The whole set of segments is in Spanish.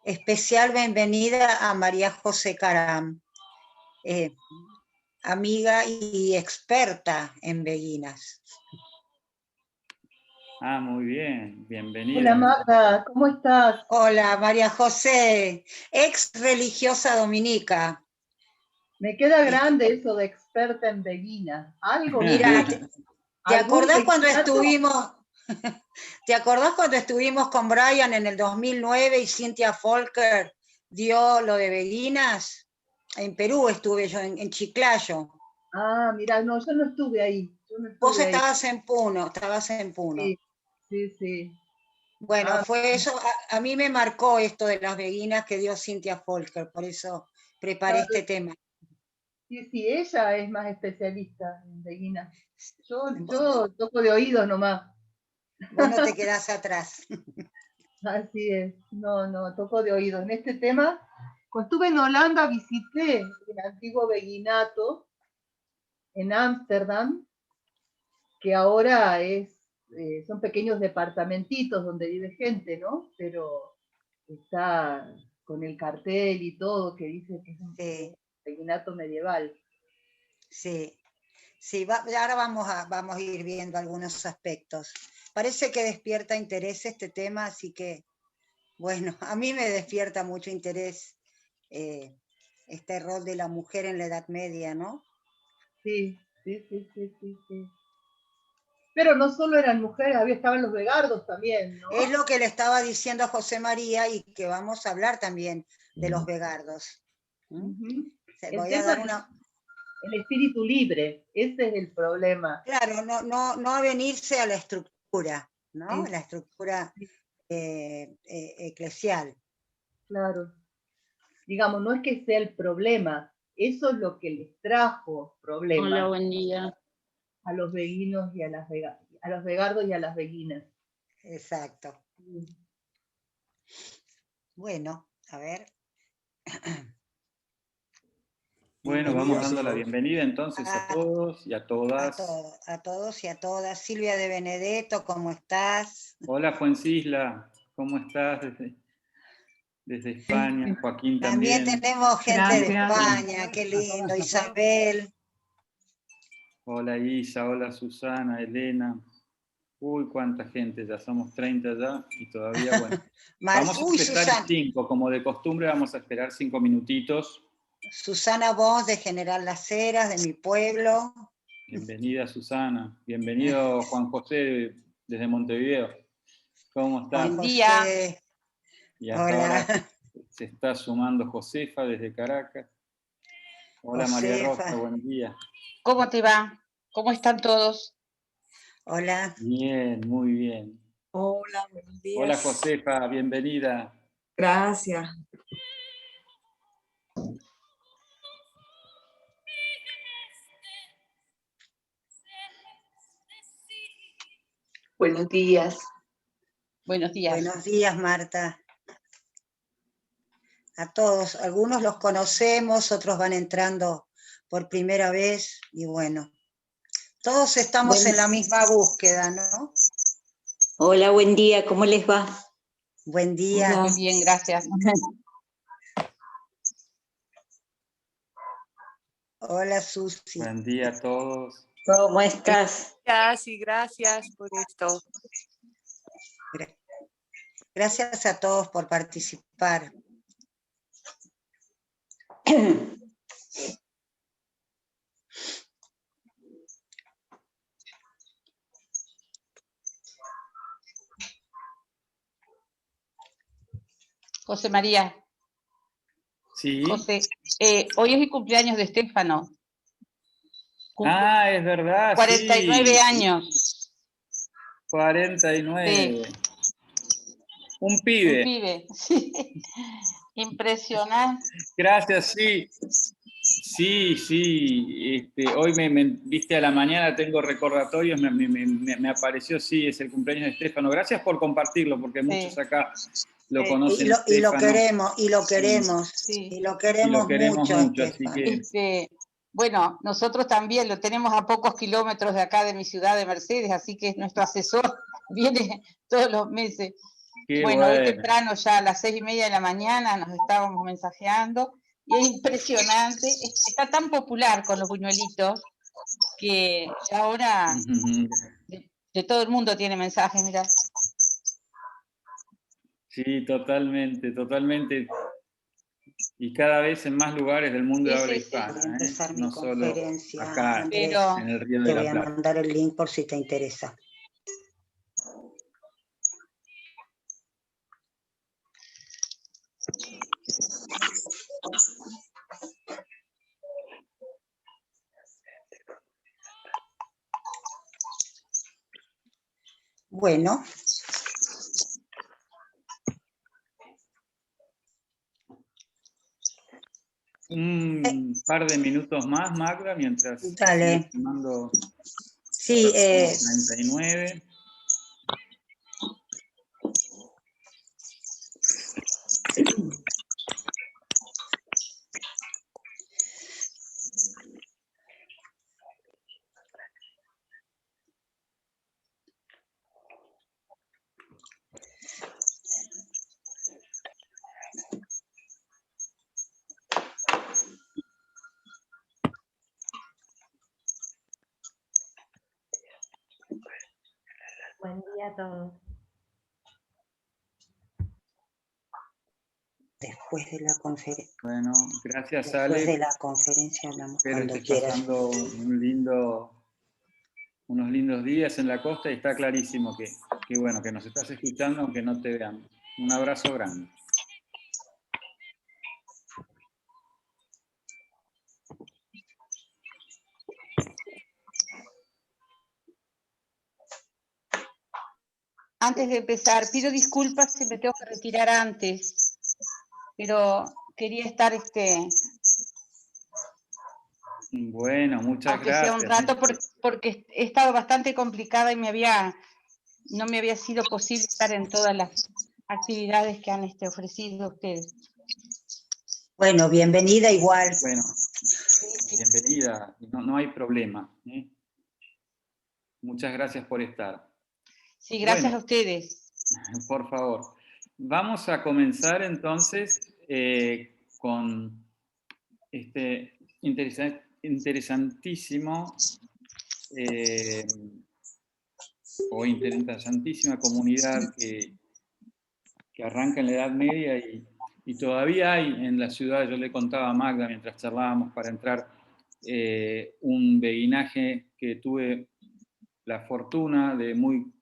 especial bienvenida a María José Caram, amiga y experta en beguinas. Ah, muy bien, bienvenida. Hola Magda, ¿cómo estás? Hola María José, ex religiosa dominica. Me queda grande eso de experta en beguina. Algo. Mira, ¿te ¿Algún acordás cuando beguinato? ¿te acordás cuando estuvimos con Brian en el 2009 y Cynthia Folker dio lo de beguinas? En Perú estuve yo, en Chiclayo. Ah, mira, no, yo no estuve ahí. Vos estabas en Puno, Sí, sí, sí. Bueno, fue eso, a mí me marcó esto de las beguinas que dio Cynthia Folker, por eso preparé este tema. Sí, sí, ella es más especialista en beguinas. Yo toco de oídos nomás. Vos no te quedás atrás. Así es, no, toco de oídos. En este tema, cuando estuve en Holanda, visité el antiguo beguinato en Ámsterdam, que ahora son pequeños departamentitos donde vive gente, ¿no? Pero está con el cartel y todo que dice que es un beguinato medieval. Sí, sí, ahora vamos a ir viendo algunos aspectos. Parece que despierta interés este tema, así que, bueno, a mí me despierta mucho interés este rol de la mujer en la Edad Media, ¿no? Sí. Pero no solo eran mujeres, estaban los vegardos también, ¿no? Es lo que le estaba diciendo a José María y que vamos a hablar también de los vegardos. Voy a dar una... El espíritu libre, ese es el problema. Claro, no avenirse a la estructura, ¿no? La estructura eclesial. Claro. Digamos, no es que sea el problema, eso es lo que les trajo problemas. Hola, buen día. A los beguinos y a los vegardos y a las beguinas. Exacto. Bueno, a ver. Bueno, vamos dando la bienvenida entonces a todos y a todas. A todos y a todas. Silvia de Benedetto, ¿cómo estás? Hola, Fuencisla, ¿cómo estás? Desde España, Joaquín también. También tenemos gente de España, qué lindo, Isabel. Hola Isa, hola Susana, Elena. Uy, cuánta gente, ya somos 30 ya y todavía, bueno. Vamos a empezar en 5, como de costumbre vamos a esperar 5 minutitos. Susana Voz de General Las Heras, de mi pueblo. Bienvenida Susana, bienvenido Juan José desde Montevideo. ¿Cómo estás? Buen día. Y hasta ahora se está sumando Josefa desde Caracas. Hola María Rosa, buen día. ¿Cómo te va? ¿Cómo están todos? Hola. Bien, muy bien. Hola, buenos días. Hola Josefa, bienvenida. Gracias. Buenos días. Buenos días. Buenos días, Marta. A todos, algunos los conocemos, otros van entrando por primera vez y bueno, todos estamos en la misma búsqueda, ¿no? Hola, buen día, ¿cómo les va? Buen día. Muy bien, gracias. Hola, Susi. Buen día a todos. ¿Cómo estás? Gracias y gracias por esto. Gracias a todos por participar. José María. Sí. José, hoy es el cumpleaños de Estefano. Es verdad, 49 sí. años. 49. Sí. Un pibe. Un pibe, sí. Impresionante. Gracias, sí. Sí. Hoy viste a la mañana, tengo recordatorios, me apareció, sí, es el cumpleaños de Estefano. Gracias por compartirlo, porque muchos acá lo conocen. Y lo queremos mucho, así que... Bueno, nosotros también lo tenemos a pocos kilómetros de acá de mi ciudad de Mercedes, así que nuestro asesor viene todos los meses. Bueno, hoy temprano, ya a las 6:30 de la mañana, nos estábamos mensajeando, y es impresionante, está tan popular con los buñuelitos, que ahora de todo el mundo tiene mensajes, mirá. Sí, totalmente, totalmente. Y cada vez en más lugares del mundo de habla hispana. Voy a empezar mi conferencia, acá, Andrés, en el Río de te la voy a Plata. mandar el link por si te interesa. Bueno. Un par de minutos más, Magda, mientras Dale. mando sí, 39. Buen día a todos. Después de la conferencia. Bueno, gracias, Ale. Después de la conferencia hablamos cuando quieras. Pasando unos lindos días en la costa y está clarísimo que bueno, que nos estás escuchando aunque no te veamos. Un abrazo grande. Antes de empezar, pido disculpas si me tengo que retirar antes, pero quería estar Bueno, muchas aunque gracias. sea un rato, porque he estado bastante complicada y no me había sido posible estar en todas las actividades que han ofrecido ustedes. Bueno, bienvenida igual. Bueno, bienvenida, no hay problema. Muchas gracias por estar. Sí, gracias a ustedes. Por favor. Vamos a comenzar entonces con este interesantísimo o interesantísima comunidad que arranca en la Edad Media y todavía hay en la ciudad. Yo le contaba a Magda mientras charlábamos para entrar un beguinaje que tuve la fortuna de muy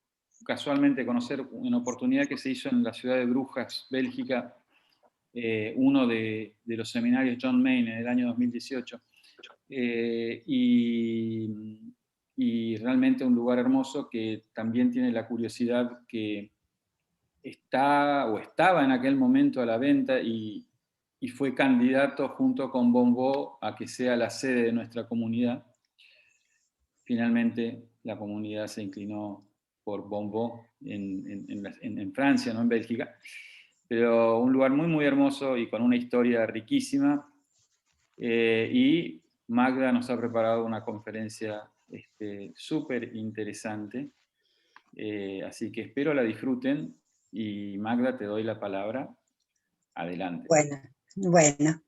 casualmente conocer, una oportunidad que se hizo en la ciudad de Brujas, Bélgica, uno de los seminarios John Main en el año 2018. Y realmente un lugar hermoso que también tiene la curiosidad que estaba en aquel momento a la venta y fue candidato junto con Bonbó a que sea la sede de nuestra comunidad. Finalmente la comunidad se inclinó por Bonbó en Francia, no en Bélgica, pero un lugar muy, muy hermoso y con una historia riquísima. Y Magda nos ha preparado una conferencia súper interesante, así que espero la disfruten y Magda, te doy la palabra. Adelante. Bueno.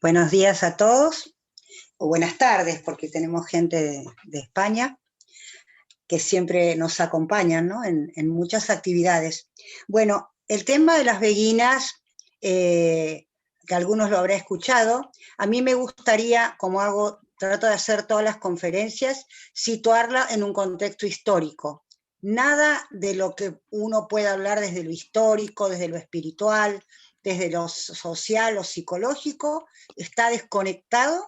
Buenos días a todos, o buenas tardes, porque tenemos gente de España que siempre nos acompañan, ¿no? en muchas actividades. Bueno, el tema de las beguinas, que algunos lo habrán escuchado, a mí me gustaría, como trato de hacer todas las conferencias, situarla en un contexto histórico. Nada de lo que uno pueda hablar desde lo histórico, desde lo espiritual, desde lo social o psicológico, está desconectado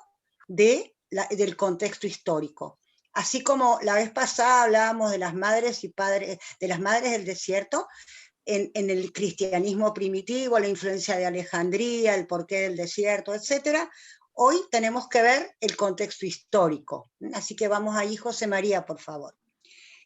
del contexto histórico. Así como la vez pasada hablábamos de las madres y padres, de las madres del desierto, en el cristianismo primitivo, la influencia de Alejandría, el porqué del desierto, etc. Hoy tenemos que ver el contexto histórico. Así que vamos ahí, José María, por favor.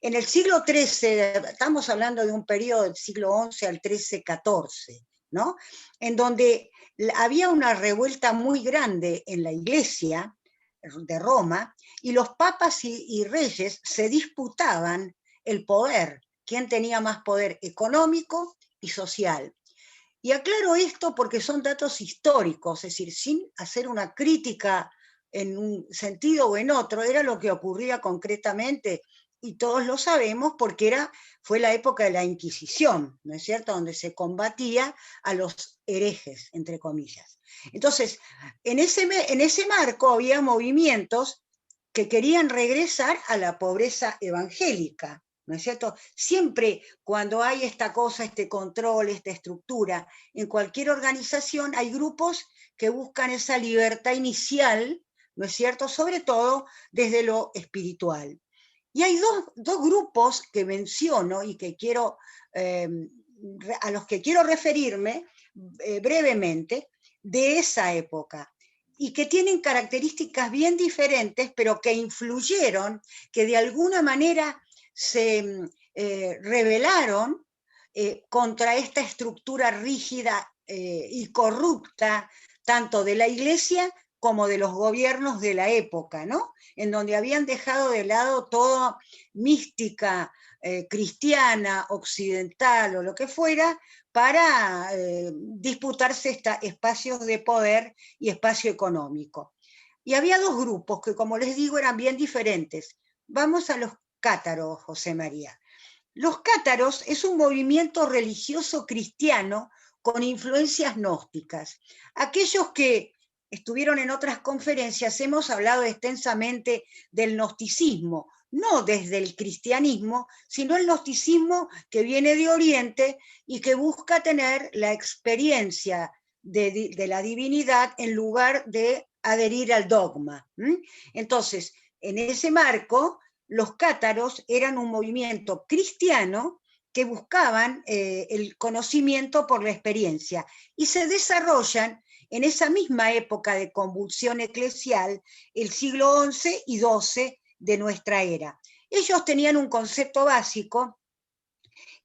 En el siglo XIII, estamos hablando de un periodo del siglo XI al XIII-XIV, ¿no? En donde había una revuelta muy grande en la iglesia de Roma, y los papas y reyes se disputaban el poder, quién tenía más poder económico y social. Y aclaro esto porque son datos históricos, es decir, sin hacer una crítica en un sentido o en otro, era lo que ocurría concretamente, y todos lo sabemos porque fue la época de la Inquisición, ¿no es cierto?, donde se combatía a los herejes, entre comillas. Entonces, en ese marco había movimientos que querían regresar a la pobreza evangélica, ¿no es cierto? Siempre cuando hay esta cosa, este control, esta estructura, en cualquier organización hay grupos que buscan esa libertad inicial, ¿no es cierto?, sobre todo desde lo espiritual. Y hay dos grupos que menciono y que a los que quiero referirme brevemente de esa época, y que tienen características bien diferentes, pero que influyeron, que de alguna manera se rebelaron contra esta estructura rígida y corrupta, tanto de la Iglesia como de los gobiernos de la época, ¿no? En donde habían dejado de lado toda mística cristiana, occidental o lo que fuera, para disputarse espacios de poder y espacio económico. Y había dos grupos que, como les digo, eran bien diferentes. Vamos a los cátaros, José María. Los cátaros es un movimiento religioso cristiano con influencias gnósticas. Aquellos que estuvieron en otras conferencias hemos hablado extensamente del gnosticismo, no desde el cristianismo, sino el gnosticismo que viene de Oriente y que busca tener la experiencia de la divinidad en lugar de adherir al dogma. Entonces, en ese marco, los cátaros eran un movimiento cristiano que buscaban el conocimiento por la experiencia, y se desarrollan en esa misma época de convulsión eclesial, el siglo XI y XII de nuestra era. Ellos tenían un concepto básico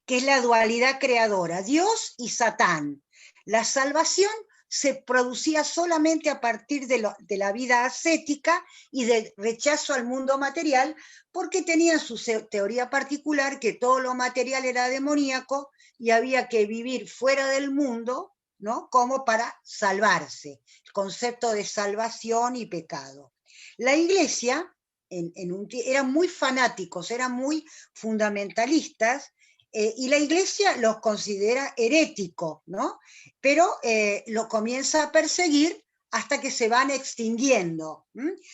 que es la dualidad creadora, Dios y Satán. La salvación se producía solamente a partir de la vida ascética y del rechazo al mundo material, porque tenían su teoría particular que todo lo material era demoníaco y había que vivir fuera del mundo, ¿no?, como para salvarse, el concepto de salvación y pecado. La Iglesia eran muy fanáticos, eran muy fundamentalistas, y la Iglesia los considera heréticos, ¿no? Pero lo comienza a perseguir hasta que se van extinguiendo.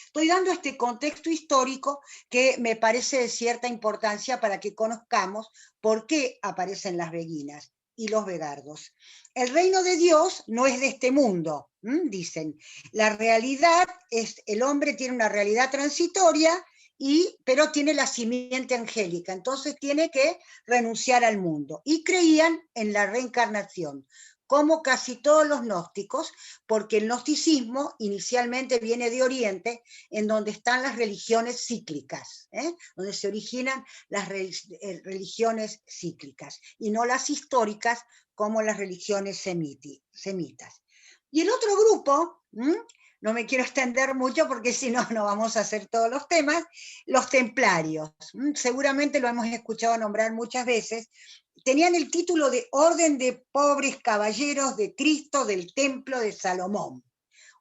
Estoy dando este contexto histórico que me parece de cierta importancia para que conozcamos por qué aparecen las beguinas y los vegardos. El reino de Dios no es de este mundo, dicen. La realidad el hombre tiene una realidad transitoria, pero tiene la simiente angélica, entonces tiene que renunciar al mundo. Y creían en la reencarnación, como casi todos los gnósticos, porque el gnosticismo inicialmente viene de Oriente, en donde están las religiones cíclicas, donde se originan las religiones cíclicas, y no las históricas como las religiones semitas. Y el otro grupo, no me quiero extender mucho porque si no, no vamos a hacer todos los temas, los templarios. Seguramente lo hemos escuchado nombrar muchas veces. Tenían el título de Orden de Pobres Caballeros de Cristo del Templo de Salomón.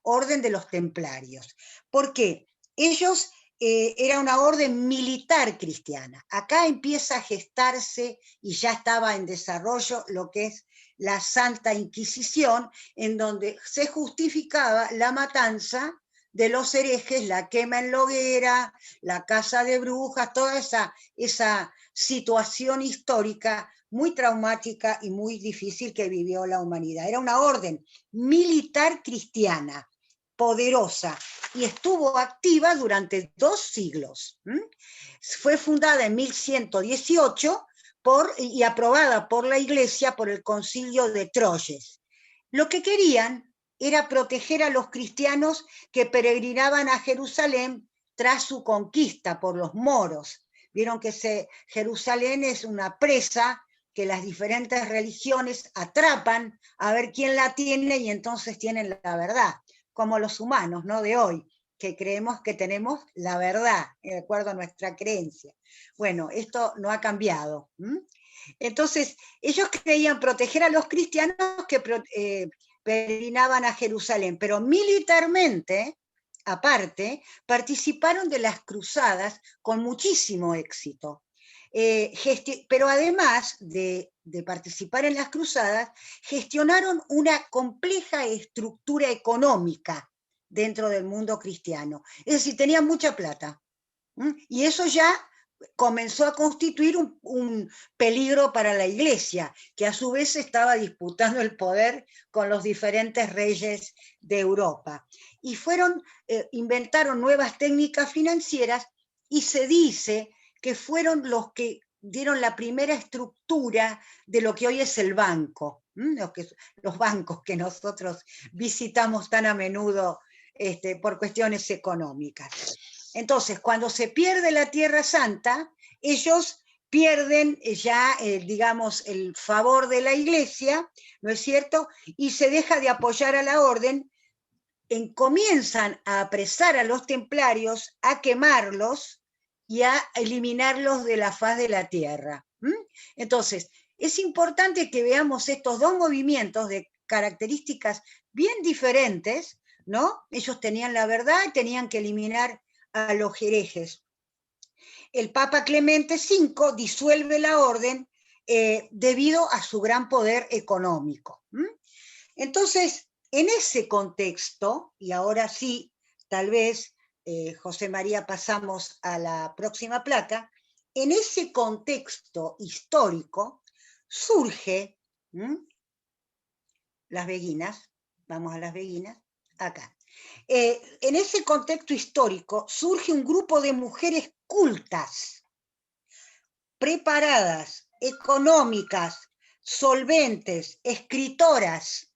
Orden de los Templarios. ¿Por qué? Ellos era una orden militar cristiana. Acá empieza a gestarse y ya estaba en desarrollo lo que es la Santa Inquisición, en donde se justificaba la matanza de los herejes, la quema en la hoguera, la caza de brujas, toda esa situación histórica muy traumática y muy difícil que vivió la humanidad. Era una orden militar cristiana, poderosa, y estuvo activa durante 2 siglos. Fue fundada en 1118 y aprobada por la Iglesia por el Concilio de Troyes. Lo que querían era proteger a los cristianos que peregrinaban a Jerusalén tras su conquista por los moros. Vieron que Jerusalén es una presa que las diferentes religiones atrapan a ver quién la tiene y entonces tienen la verdad, como los humanos, ¿no?, de hoy, que creemos que tenemos la verdad, de acuerdo a nuestra creencia. Bueno, esto no ha cambiado. Entonces, ellos creían proteger a los cristianos que peregrinaban a Jerusalén, pero militarmente, aparte, participaron de las cruzadas con muchísimo éxito. Pero además de participar en las cruzadas, gestionaron una compleja estructura económica dentro del mundo cristiano. Es decir, tenían mucha plata. Y eso ya comenzó a constituir un peligro para la Iglesia, que a su vez estaba disputando el poder con los diferentes reyes de Europa. Y inventaron nuevas técnicas financieras y se dice que fueron los que dieron la primera estructura de lo que hoy es el banco, los bancos que nosotros visitamos tan a menudo por cuestiones económicas. Entonces, cuando se pierde la Tierra Santa, ellos pierden ya, digamos, el favor de la Iglesia, ¿no es cierto? Y se deja de apoyar a la orden, comienzan a apresar a los templarios, a quemarlos y a eliminarlos de la faz de la tierra. Entonces, es importante que veamos estos dos movimientos de características bien diferentes, ¿no? Ellos tenían la verdad y tenían que eliminar a los herejes. El Papa Clemente V disuelve la orden debido a su gran poder económico. Entonces, en ese contexto, y ahora sí, tal vez, José María, pasamos a la próxima placa, en ese contexto histórico surge las beguinas, vamos a las beguinas, acá. En ese contexto histórico surge un grupo de mujeres cultas, preparadas, económicas, solventes, escritoras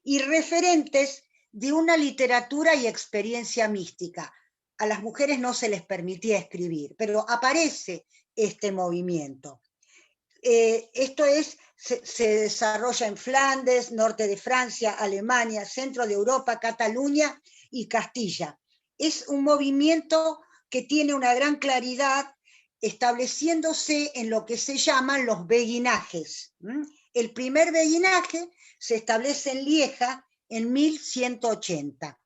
y referentes de una literatura y experiencia mística. A las mujeres no se les permitía escribir, pero aparece este movimiento. Esto se desarrolla en Flandes, norte de Francia, Alemania, centro de Europa, Cataluña y Castilla. Es un movimiento que tiene una gran claridad, estableciéndose en lo que se llaman los beguinajes. El primer beguinaje se establece en Lieja en 1180.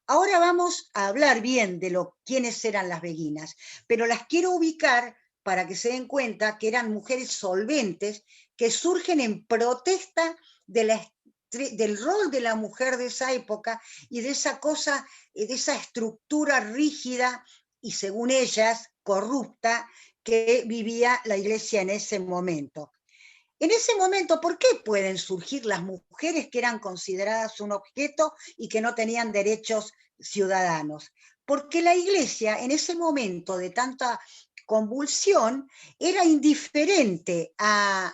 Ahora vamos a hablar bien de quiénes eran las beguinas, pero las quiero ubicar para que se den cuenta que eran mujeres solventes que surgen en protesta del rol de la mujer de esa época y de esa cosa, de esa estructura rígida y, según ellas, corrupta que vivía la Iglesia en ese momento. En ese momento, ¿por qué pueden surgir las mujeres que eran consideradas un objeto y que no tenían derechos ciudadanos? Porque la Iglesia, en ese momento de tanta convulsión, era indiferente a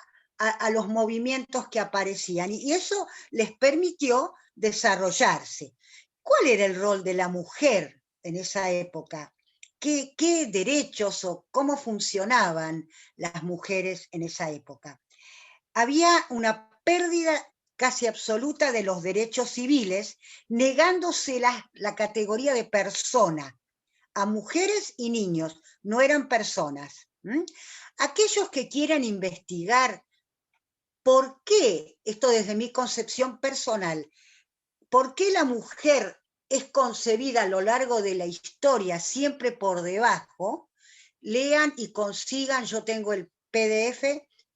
los movimientos que aparecían, y eso les permitió desarrollarse. ¿Cuál era el rol de la mujer en esa época? ¿Qué derechos o cómo funcionaban las mujeres en esa época? Había una pérdida casi absoluta de los derechos civiles, negándose la categoría de persona. A mujeres y niños no eran personas. Aquellos que quieran investigar por qué, esto desde mi concepción personal, por qué la mujer es concebida a lo largo de la historia siempre por debajo, lean y consigan, yo tengo el PDF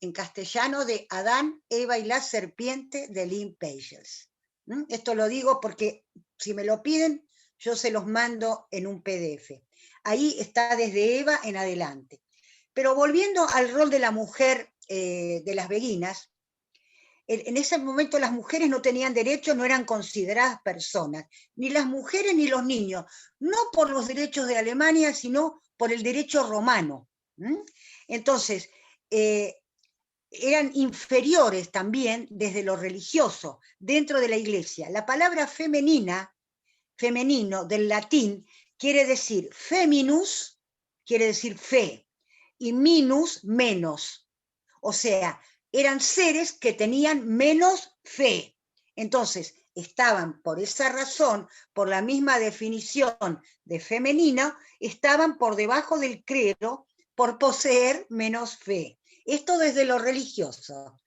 en castellano de Adán, Eva y la serpiente de Lynn Pages. Esto lo digo porque si me lo piden, yo se los mando en un PDF. Ahí está desde Eva en adelante. Pero volviendo al rol de la mujer de las beguinas, en ese momento las mujeres no tenían derechos, no eran consideradas personas, ni las mujeres ni los niños, no por los derechos de Alemania, sino por el derecho romano. Entonces, eran inferiores también desde lo religioso, dentro de la Iglesia. La palabra femenino, del latín, quiere decir feminus, quiere decir fe, y minus, menos. O sea, eran seres que tenían menos fe. Entonces, estaban por esa razón, por la misma definición de femenino, estaban por debajo del clero por poseer menos fe. Esto desde lo religioso.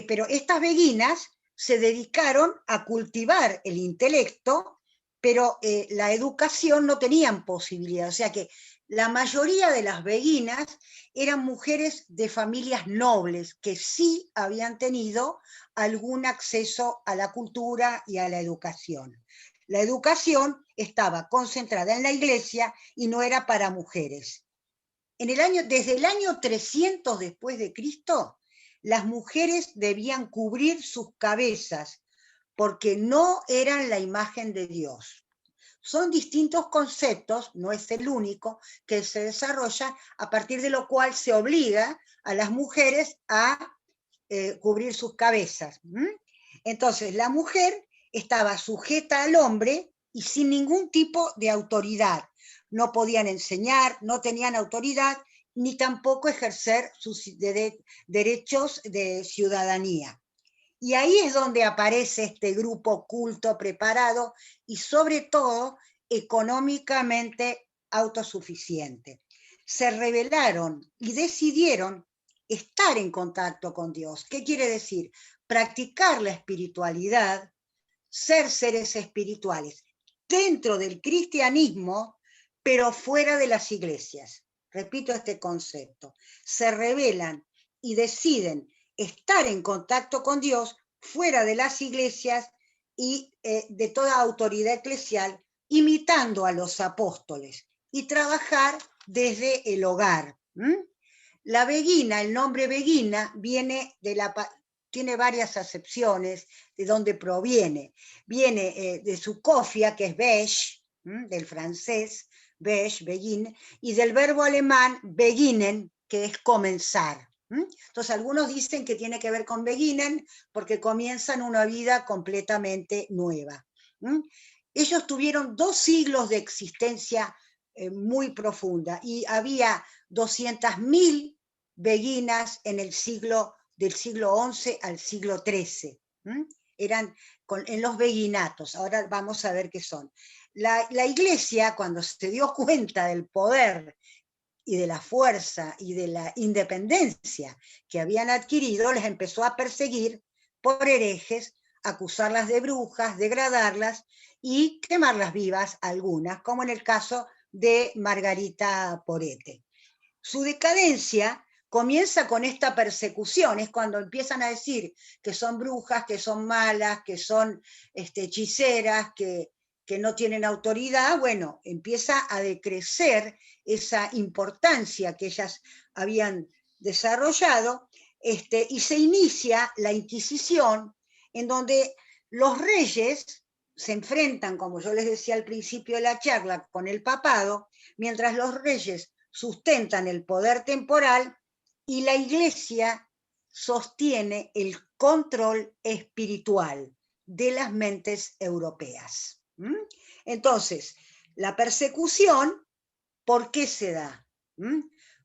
Pero estas beguinas se dedicaron a cultivar el intelecto, pero la educación no tenían posibilidad. O sea que la mayoría de las beguinas eran mujeres de familias nobles que sí habían tenido algún acceso a la cultura y a la educación. La educación estaba concentrada en la iglesia y no era para mujeres. Desde el año 300 después de Cristo, las mujeres debían cubrir sus cabezas porque no eran la imagen de Dios. Son distintos conceptos, no es el único, que se desarrolla a partir de lo cual se obliga a las mujeres a cubrir sus cabezas. Entonces, la mujer estaba sujeta al hombre y sin ningún tipo de autoridad. No podían enseñar, no tenían autoridad, ni tampoco ejercer sus derechos de ciudadanía. Y ahí es donde aparece este grupo culto preparado y sobre todo económicamente autosuficiente. Se rebelaron y decidieron estar en contacto con Dios. ¿Qué quiere decir? Practicar la espiritualidad, ser seres espirituales dentro del cristianismo, pero fuera de las iglesias. Repito este concepto. Se rebelan y deciden estar en contacto con Dios fuera de las iglesias y de toda autoridad eclesial, imitando a los apóstoles y trabajar desde el hogar. La beguina, el nombre beguina, tiene varias acepciones de dónde proviene. Viene de su cofia, que es beige, del francés, beige, begin, y del verbo alemán beginnen, que es comenzar. Entonces algunos dicen que tiene que ver con beginnen porque comienzan una vida completamente nueva. Ellos tuvieron 2 siglos de existencia muy profunda y había 200.000 beguinas en el del siglo XI al siglo XIII. Eran en los beguinatos. Ahora vamos a ver qué son. La iglesia, cuando se dio cuenta del poder y de la fuerza y de la independencia que habían adquirido, les empezó a perseguir por herejes, acusarlas de brujas, degradarlas y quemarlas vivas algunas, como en el caso de Margarita Porete. Su decadencia comienza con esta persecución, es cuando empiezan a decir que son brujas, que son malas, que son hechiceras, que no tienen autoridad. Bueno, empieza a decrecer esa importancia que ellas habían desarrollado, y se inicia la Inquisición, en donde los reyes se enfrentan, como yo les decía al principio de la charla, con el papado, mientras los reyes sustentan el poder temporal y la iglesia sostiene el control espiritual de las mentes europeas. Entonces, la persecución, ¿por qué se da?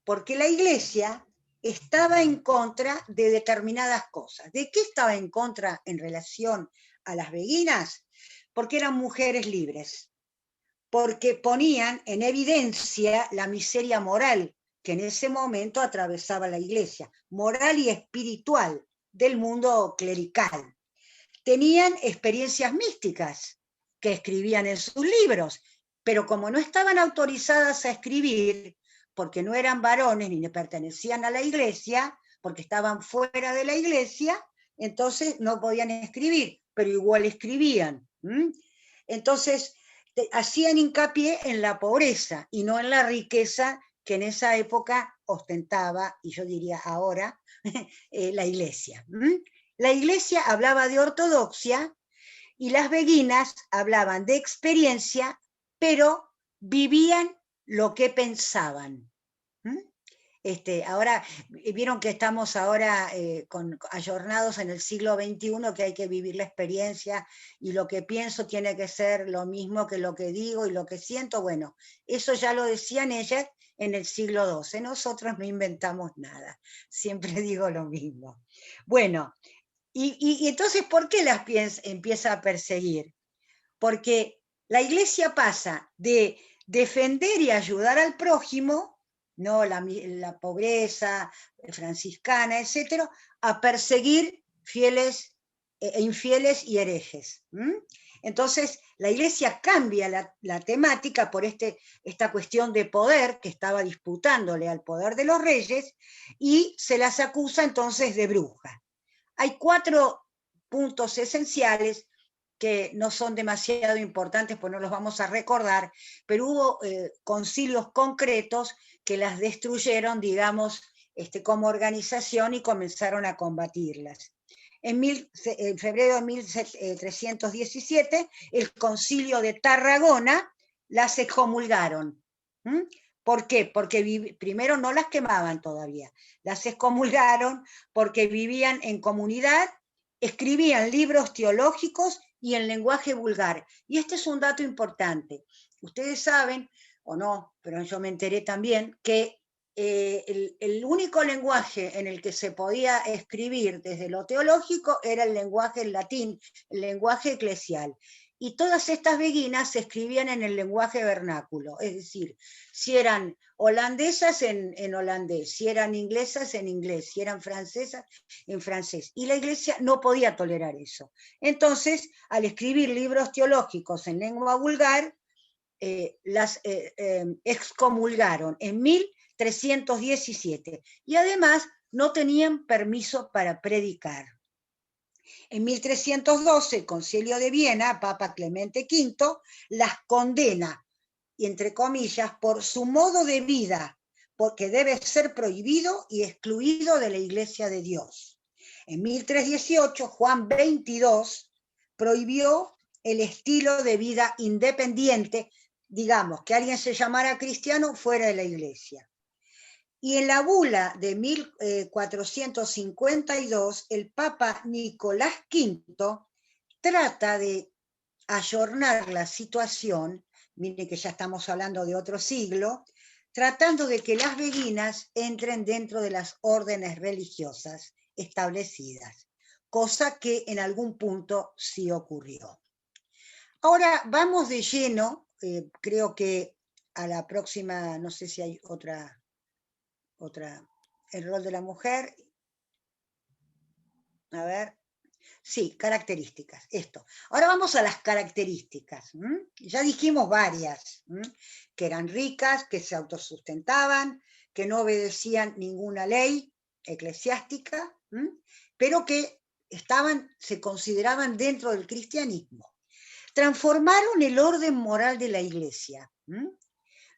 Porque la iglesia estaba en contra de determinadas cosas. ¿De qué estaba en contra en relación a las beguinas? Porque eran mujeres libres, porque ponían en evidencia la miseria moral que en ese momento atravesaba la iglesia, moral y espiritual del mundo clerical. Tenían experiencias místicas que escribían en sus libros, pero como no estaban autorizadas a escribir, porque no eran varones ni pertenecían a la iglesia, porque estaban fuera de la iglesia, entonces no podían escribir, pero igual escribían. Entonces hacían hincapié en la pobreza y no en la riqueza que en esa época ostentaba, y yo diría ahora, la iglesia. La iglesia hablaba de ortodoxia y las beguinas hablaban de experiencia, pero vivían lo que pensaban. Ahora, vieron que estamos ahora ayornados en el siglo XXI, que hay que vivir la experiencia y lo que pienso tiene que ser lo mismo que lo que digo y lo que siento. Bueno, eso ya lo decían ellas en el siglo XII. Nosotros no inventamos nada, siempre digo lo mismo. Bueno, y entonces, ¿por qué las empieza a perseguir? Porque la iglesia pasa de defender y ayudar al prójimo no la pobreza franciscana, etcétera, a perseguir fieles, infieles y herejes. Entonces, la Iglesia cambia la temática por esta cuestión de poder que estaba disputándole al poder de los reyes, y se las acusa entonces de brujas. Hay 4 puntos esenciales que no son demasiado importantes, pues no los vamos a recordar, pero hubo concilios concretos que las destruyeron, digamos, como organización, y comenzaron a combatirlas. En febrero de 1317, el concilio de Tarragona las excomulgaron. ¿Por qué? Porque primero no las quemaban todavía, las excomulgaron porque vivían en comunidad, escribían libros teológicos y en lenguaje vulgar. Y este es un dato importante. Ustedes saben, o no, pero yo me enteré también, que el único lenguaje en el que se podía escribir desde lo teológico era el lenguaje latín, el lenguaje eclesial. Y todas estas beguinas se escribían en el lenguaje vernáculo, es decir, si eran holandesas en holandés, si eran inglesas en inglés, si eran francesas en francés. Y la Iglesia no podía tolerar eso. Entonces, al escribir libros teológicos en lengua vulgar, las excomulgaron en 1317, y además no tenían permiso para predicar. En 1312, el Concilio de Viena, Papa Clemente V, las condena, y entre comillas, por su modo de vida, porque debe ser prohibido y excluido de la Iglesia de Dios. En 1318, Juan XXII prohibió el estilo de vida independiente, digamos, que alguien se llamara cristiano fuera de la Iglesia. Y en la bula de 1452, el Papa Nicolás V trata de ayornar la situación, miren que ya estamos hablando de otro siglo, tratando de que las beguinas entren dentro de las órdenes religiosas establecidas, cosa que en algún punto sí ocurrió. Ahora vamos de lleno, creo que a la próxima, no sé si hay otra, el rol de la mujer. A ver, sí, características, esto. Ahora vamos a las características. Ya dijimos varias, que eran ricas, que se autosustentaban, que no obedecían ninguna ley eclesiástica, pero que se consideraban dentro del cristianismo. Transformaron el orden moral de la Iglesia.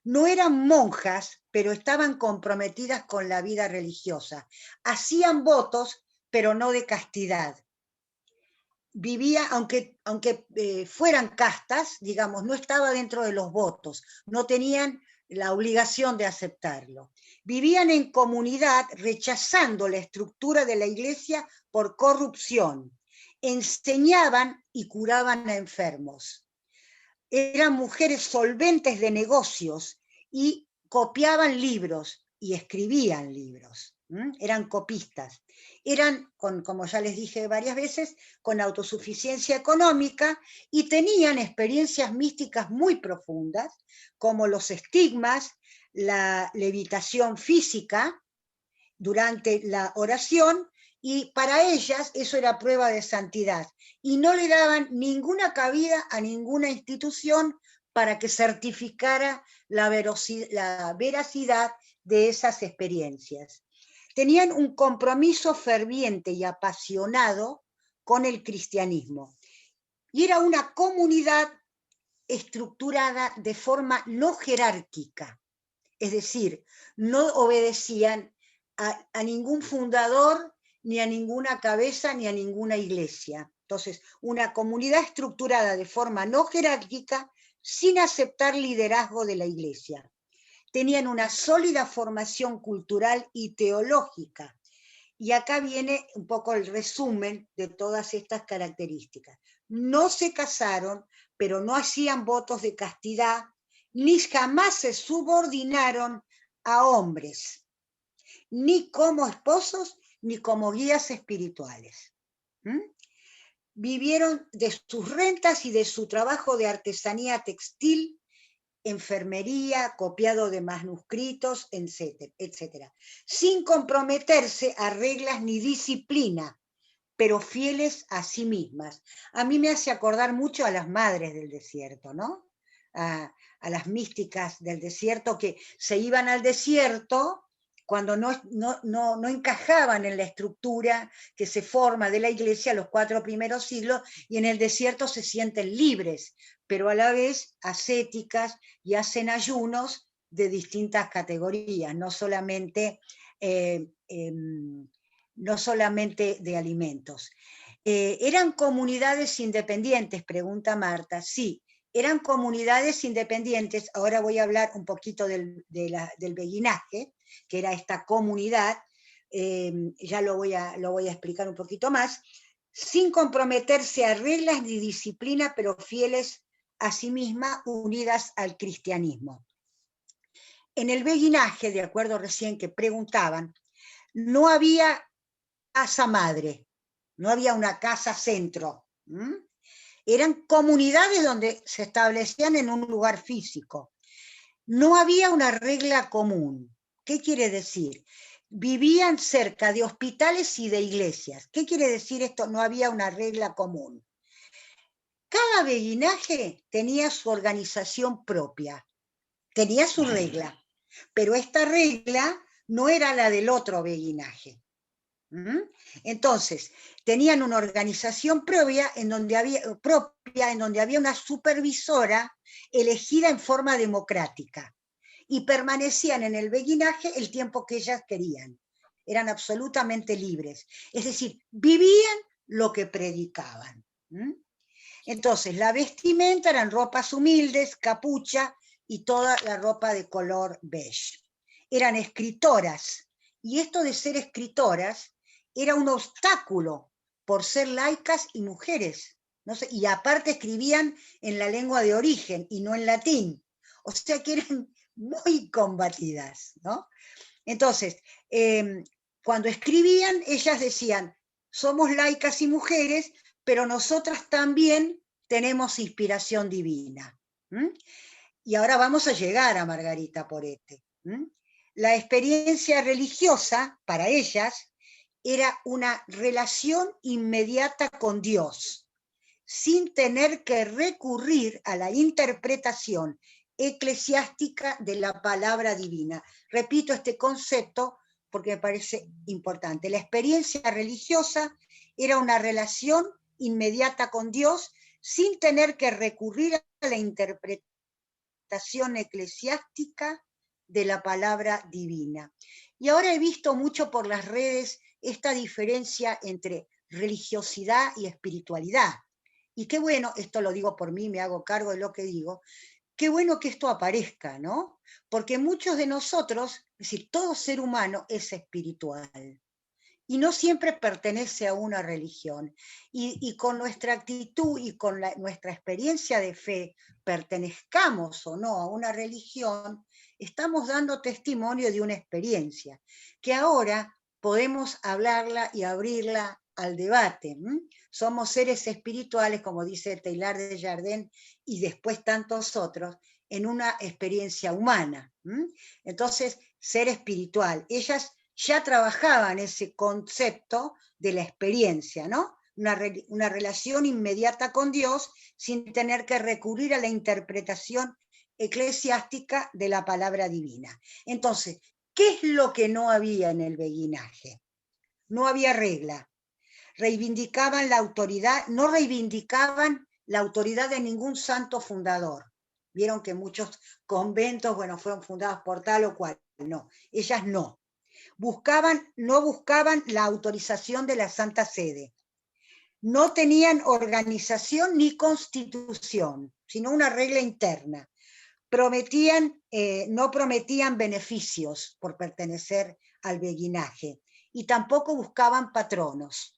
No eran monjas, pero estaban comprometidas con la vida religiosa. Hacían votos, pero no de castidad. Aunque fueran castas, digamos, no estaba dentro de los votos, no tenían la obligación de aceptarlo. Vivían en comunidad, rechazando la estructura de la Iglesia por corrupción. Enseñaban y curaban a enfermos. Eran mujeres solventes de negocios y copiaban libros y escribían libros. Eran copistas. Eran, como ya les dije varias veces, con autosuficiencia económica, y tenían experiencias místicas muy profundas, como los estigmas, la levitación física durante la oración, y para ellas eso era prueba de santidad, y no le daban ninguna cabida a ninguna institución para que certificara la veracidad de esas experiencias. Tenían un compromiso ferviente y apasionado con el cristianismo, y era una comunidad estructurada de forma no jerárquica, es decir, no obedecían a ningún fundador, ni a ninguna cabeza, ni a ninguna iglesia. Entonces, una comunidad estructurada de forma no jerárquica, sin aceptar liderazgo de la Iglesia. Tenían una sólida formación cultural y teológica. Y acá viene un poco el resumen de todas estas características. No se casaron, pero no hacían votos de castidad, ni jamás se subordinaron a hombres, ni como esposos, ni como guías espirituales. Vivieron de sus rentas y de su trabajo de artesanía textil, enfermería, copiado de manuscritos, etcétera, sin comprometerse a reglas ni disciplina, pero fieles a sí mismas. A mí me hace acordar mucho a las madres del desierto, ¿no? A las místicas del desierto que se iban al desierto cuando no encajaban en la estructura que se forma de la iglesia los 4 primeros siglos, y en el desierto se sienten libres, pero a la vez ascéticas, y hacen ayunos de distintas categorías, no solamente de alimentos. ¿Eran comunidades independientes? Pregunta Marta. Sí, eran comunidades independientes. Ahora voy a hablar un poquito del beguinaje, que era esta comunidad, ya lo voy a explicar un poquito más, sin comprometerse a reglas ni disciplina, pero fieles a sí misma, unidas al cristianismo. En el beguinaje, de acuerdo recién que preguntaban, no había casa madre, no había una casa centro. Eran comunidades donde se establecían en un lugar físico. No había una regla común. ¿Qué quiere decir? Vivían cerca de hospitales y de iglesias. ¿Qué quiere decir esto? No había una regla común. Cada beguinaje tenía su organización propia, tenía su regla, pero esta regla no era la del otro beguinaje. Entonces, tenían una organización propia en donde había una supervisora elegida en forma democrática, y permanecían en el beguinaje el tiempo que ellas querían. Eran absolutamente libres. Es decir, vivían lo que predicaban. Entonces, la vestimenta eran ropas humildes, capucha y toda la ropa de color beige. Eran escritoras, y esto de ser escritoras era un obstáculo por ser laicas y mujeres. No sé, y aparte escribían en la lengua de origen y no en latín. O sea que eran muy combatidas, ¿no? Entonces, cuando escribían, ellas decían, somos laicas y mujeres, pero nosotras también tenemos inspiración divina. Y ahora vamos a llegar a Margarita Porete. La experiencia religiosa, para ellas, era una relación inmediata con Dios, sin tener que recurrir a la interpretación eclesiástica de la palabra divina. Repito este concepto porque me parece importante. La experiencia religiosa era una relación inmediata con Dios, sin tener que recurrir a la interpretación eclesiástica de la palabra divina. Y ahora he visto mucho por las redes esta diferencia entre religiosidad y espiritualidad. Y qué bueno, esto lo digo por mí, me hago cargo de lo que digo, qué bueno que esto aparezca, ¿no? Porque muchos de nosotros, es decir, todo ser humano es espiritual, y no siempre pertenece a una religión. Y con nuestra actitud y con nuestra experiencia de fe, pertenezcamos o no a una religión, estamos dando testimonio de una experiencia, que ahora podemos hablarla y abrirla al debate. Somos seres espirituales, como dice Teilhard de Chardin, y después tantos otros, en una experiencia humana. Entonces, ser espiritual. Ellas ya trabajaban ese concepto de la experiencia, ¿no? Una relación inmediata con Dios sin tener que recurrir a la interpretación eclesiástica de la palabra divina. Entonces, ¿qué es lo que no había en el beguinaje? No había regla. Reivindicaban la autoridad, no reivindicaban la autoridad de ningún santo fundador. Vieron que muchos conventos, bueno, fueron fundados por tal o cual. No, ellas no. No buscaban la autorización de la Santa Sede. No tenían organización ni constitución, sino una regla interna. No prometían beneficios por pertenecer al beguinaje, y tampoco buscaban patronos.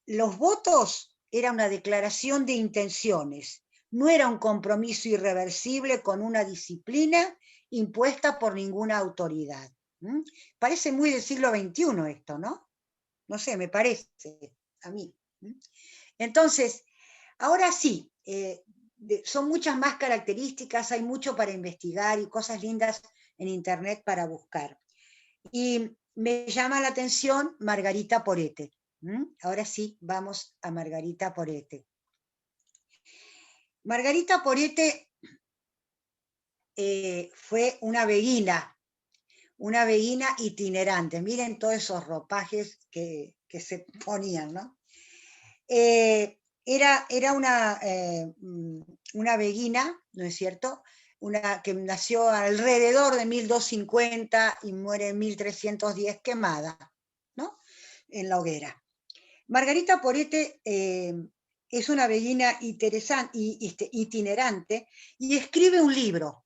Los votos era una declaración de intenciones, no era un compromiso irreversible con una disciplina impuesta por ninguna autoridad. Parece muy del siglo XXI esto, ¿no? No sé, me parece a mí. Entonces, ahora sí, son muchas más características, hay mucho para investigar y cosas lindas en internet para buscar. Y me llama la atención Margarita Porete. Ahora sí, vamos a Margarita Porete. Margarita Porete fue una beguina itinerante. Miren todos esos ropajes que se ponían, ¿no? Era una beguina, ¿no es cierto?, que nació alrededor de 1250 y muere en 1310 quemada, ¿no?, en la hoguera. Margarita Porete es una beguina itinerante y escribe un libro.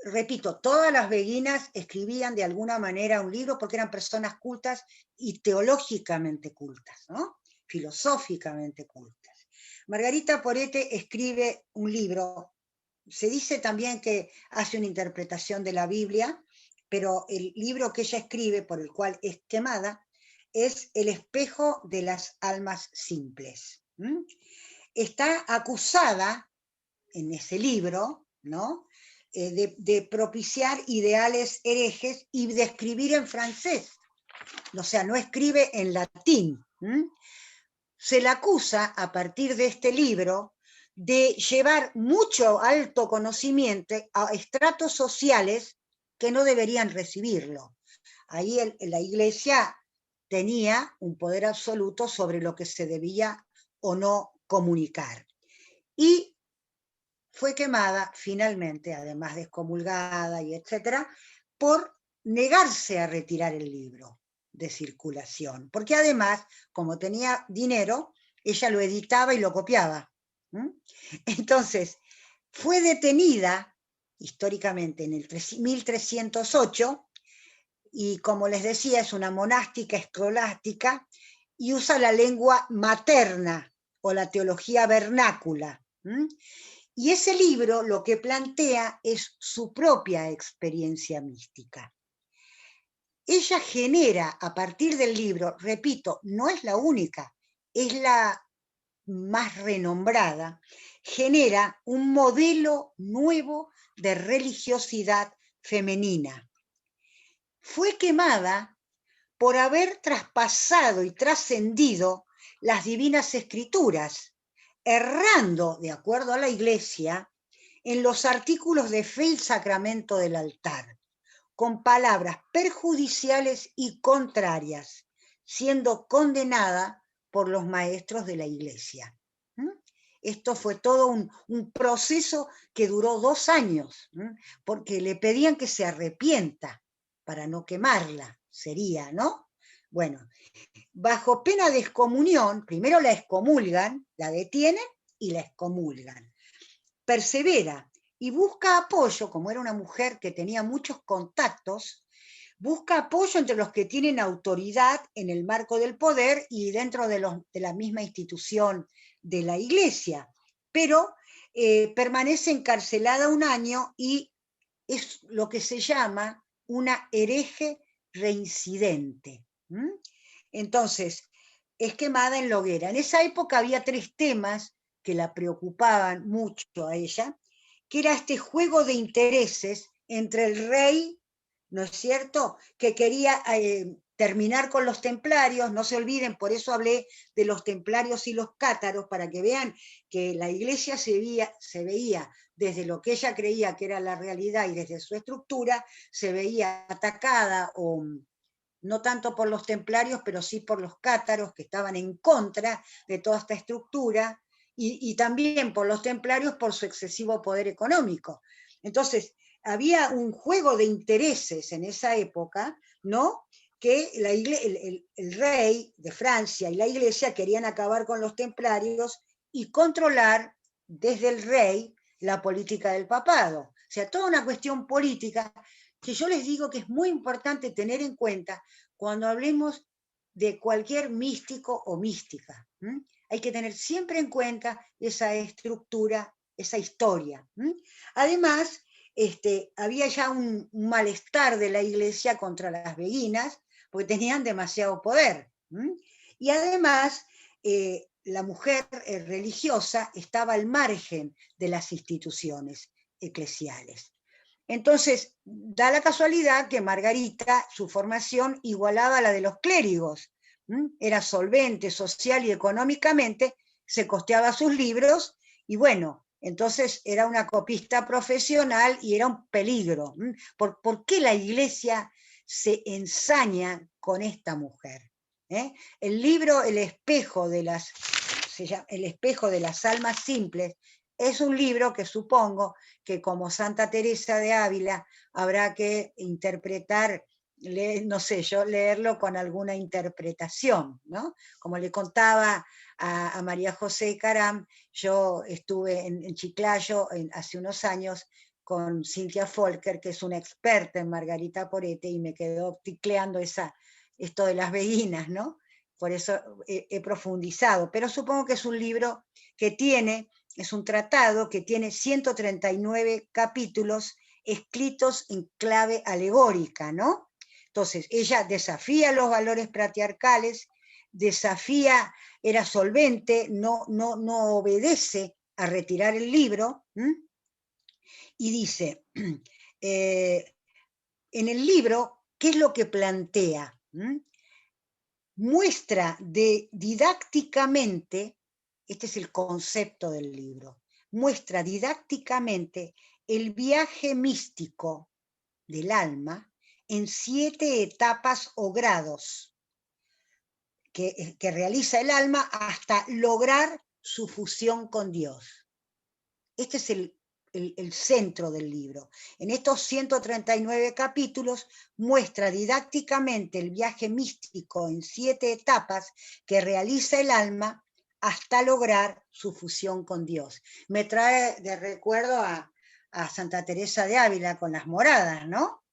Repito, todas las beguinas escribían de alguna manera un libro porque eran personas cultas y teológicamente cultas, ¿no?, filosóficamente cultas. Margarita Porete escribe un libro. Se dice también que hace una interpretación de la Biblia, pero el libro que ella escribe, por el cual es quemada, es El espejo de las almas simples. Está acusada en ese libro, ¿no?, de propiciar ideales herejes y de escribir en francés. O sea, no escribe en latín. Se la acusa, a partir de este libro, de llevar mucho alto conocimiento a estratos sociales que no deberían recibirlo. Ahí la Iglesia tenía un poder absoluto sobre lo que se debía o no comunicar. Y fue quemada finalmente, además de excomulgada y etcétera, por negarse a retirar el libro de circulación, porque además, como tenía dinero, ella lo editaba y lo copiaba. Entonces, fue detenida históricamente en el 1308, y como les decía, es una monástica escolástica, y usa la lengua materna, o la teología vernácula. Y ese libro lo que plantea es su propia experiencia mística. Ella genera a partir del libro, repito, no es la única, es la más renombrada, genera un modelo nuevo de religiosidad femenina. Fue quemada por haber traspasado y trascendido las divinas escrituras, errando, de acuerdo a la Iglesia, en los artículos de fe y sacramento del altar, con palabras perjudiciales y contrarias, siendo condenada por los maestros de la Iglesia. Esto fue todo un proceso que duró 2 años, porque le pedían que se arrepienta para no quemarla, sería, ¿no? Bueno, bajo pena de excomunión, primero la excomulgan, la detienen y la excomulgan. Persevera y busca apoyo, como era una mujer que tenía muchos contactos, busca apoyo entre los que tienen autoridad en el marco del poder y dentro de la misma institución de la Iglesia, pero permanece encarcelada 1 año y es lo que se llama una hereje reincidente. Entonces, es quemada en la hoguera. En esa época había 3 temas que la preocupaban mucho a ella, que era este juego de intereses entre el rey, ¿no es cierto?, que quería terminar con los templarios. No se olviden, por eso hablé de los templarios y los cátaros, para que vean que la Iglesia se veía desde lo que ella creía que era la realidad y desde su estructura, se veía atacada, o no tanto por los templarios, pero sí por los cátaros, que estaban en contra de toda esta estructura, y también por los templarios por su excesivo poder económico. Entonces, había un juego de intereses en esa época, ¿no?, que el rey de Francia y la Iglesia querían acabar con los templarios y controlar desde el rey la política del papado. O sea, toda una cuestión política que yo les digo que es muy importante tener en cuenta cuando hablemos de cualquier místico o mística. Hay que tener siempre en cuenta esa estructura, esa historia. Además, había ya un malestar de la Iglesia contra las beguinas, porque tenían demasiado poder. Y además, la mujer religiosa estaba al margen de las instituciones eclesiales. Entonces, da la casualidad que Margarita, su formación igualaba a la de los clérigos. Era solvente social y económicamente, se costeaba sus libros, y bueno, entonces era una copista profesional y era un peligro. ¿Por qué la Iglesia se ensaña con esta mujer? El libro El espejo de las almas simples es un libro que supongo que como Santa Teresa de Ávila habrá que interpretar, no sé yo, leerlo con alguna interpretación, ¿no? Como le contaba a María José Caram, yo estuve en Chiclayo hace unos años con Cintia Folker, que es una experta en Margarita Porete, y me quedó ticleando esto de las beguinas, ¿no? Por eso he profundizado, pero supongo que es un libro que es un tratado que tiene 139 capítulos escritos en clave alegórica, ¿no? Entonces, ella desafía los valores patriarcales, era solvente, no obedece a retirar el libro, y dice, en el libro, ¿qué es lo que plantea? Muestra didácticamente, este es el concepto del libro, muestra didácticamente el viaje místico del alma en 7 etapas o grados que realiza el alma hasta lograr su fusión con Dios. Este es el centro del libro. En estos 139 capítulos muestra didácticamente el viaje místico en 7 etapas que realiza el alma hasta lograr su fusión con Dios. Me trae de recuerdo a Santa Teresa de Ávila con las moradas, ¿no?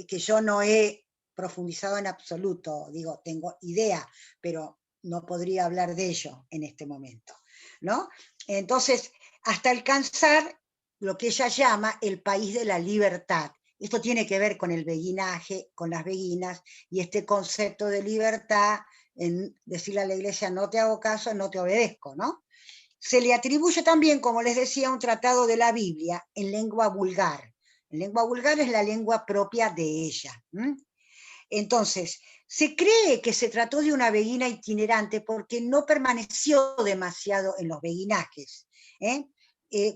Que yo no he profundizado en absoluto, digo, tengo idea, pero no podría hablar de ello en este momento, ¿no? Entonces, hasta alcanzar lo que ella llama el país de la libertad. Esto tiene que ver con el beguinaje, con las beguinas, y este concepto de libertad, en decirle a la Iglesia, no te hago caso, no te obedezco, ¿no? Se le atribuye también, como les decía, un tratado de la Biblia en lengua vulgar. En lengua vulgar es la lengua propia de ella. Entonces, se cree que se trató de una beguina itinerante porque no permaneció demasiado en los beguinajes.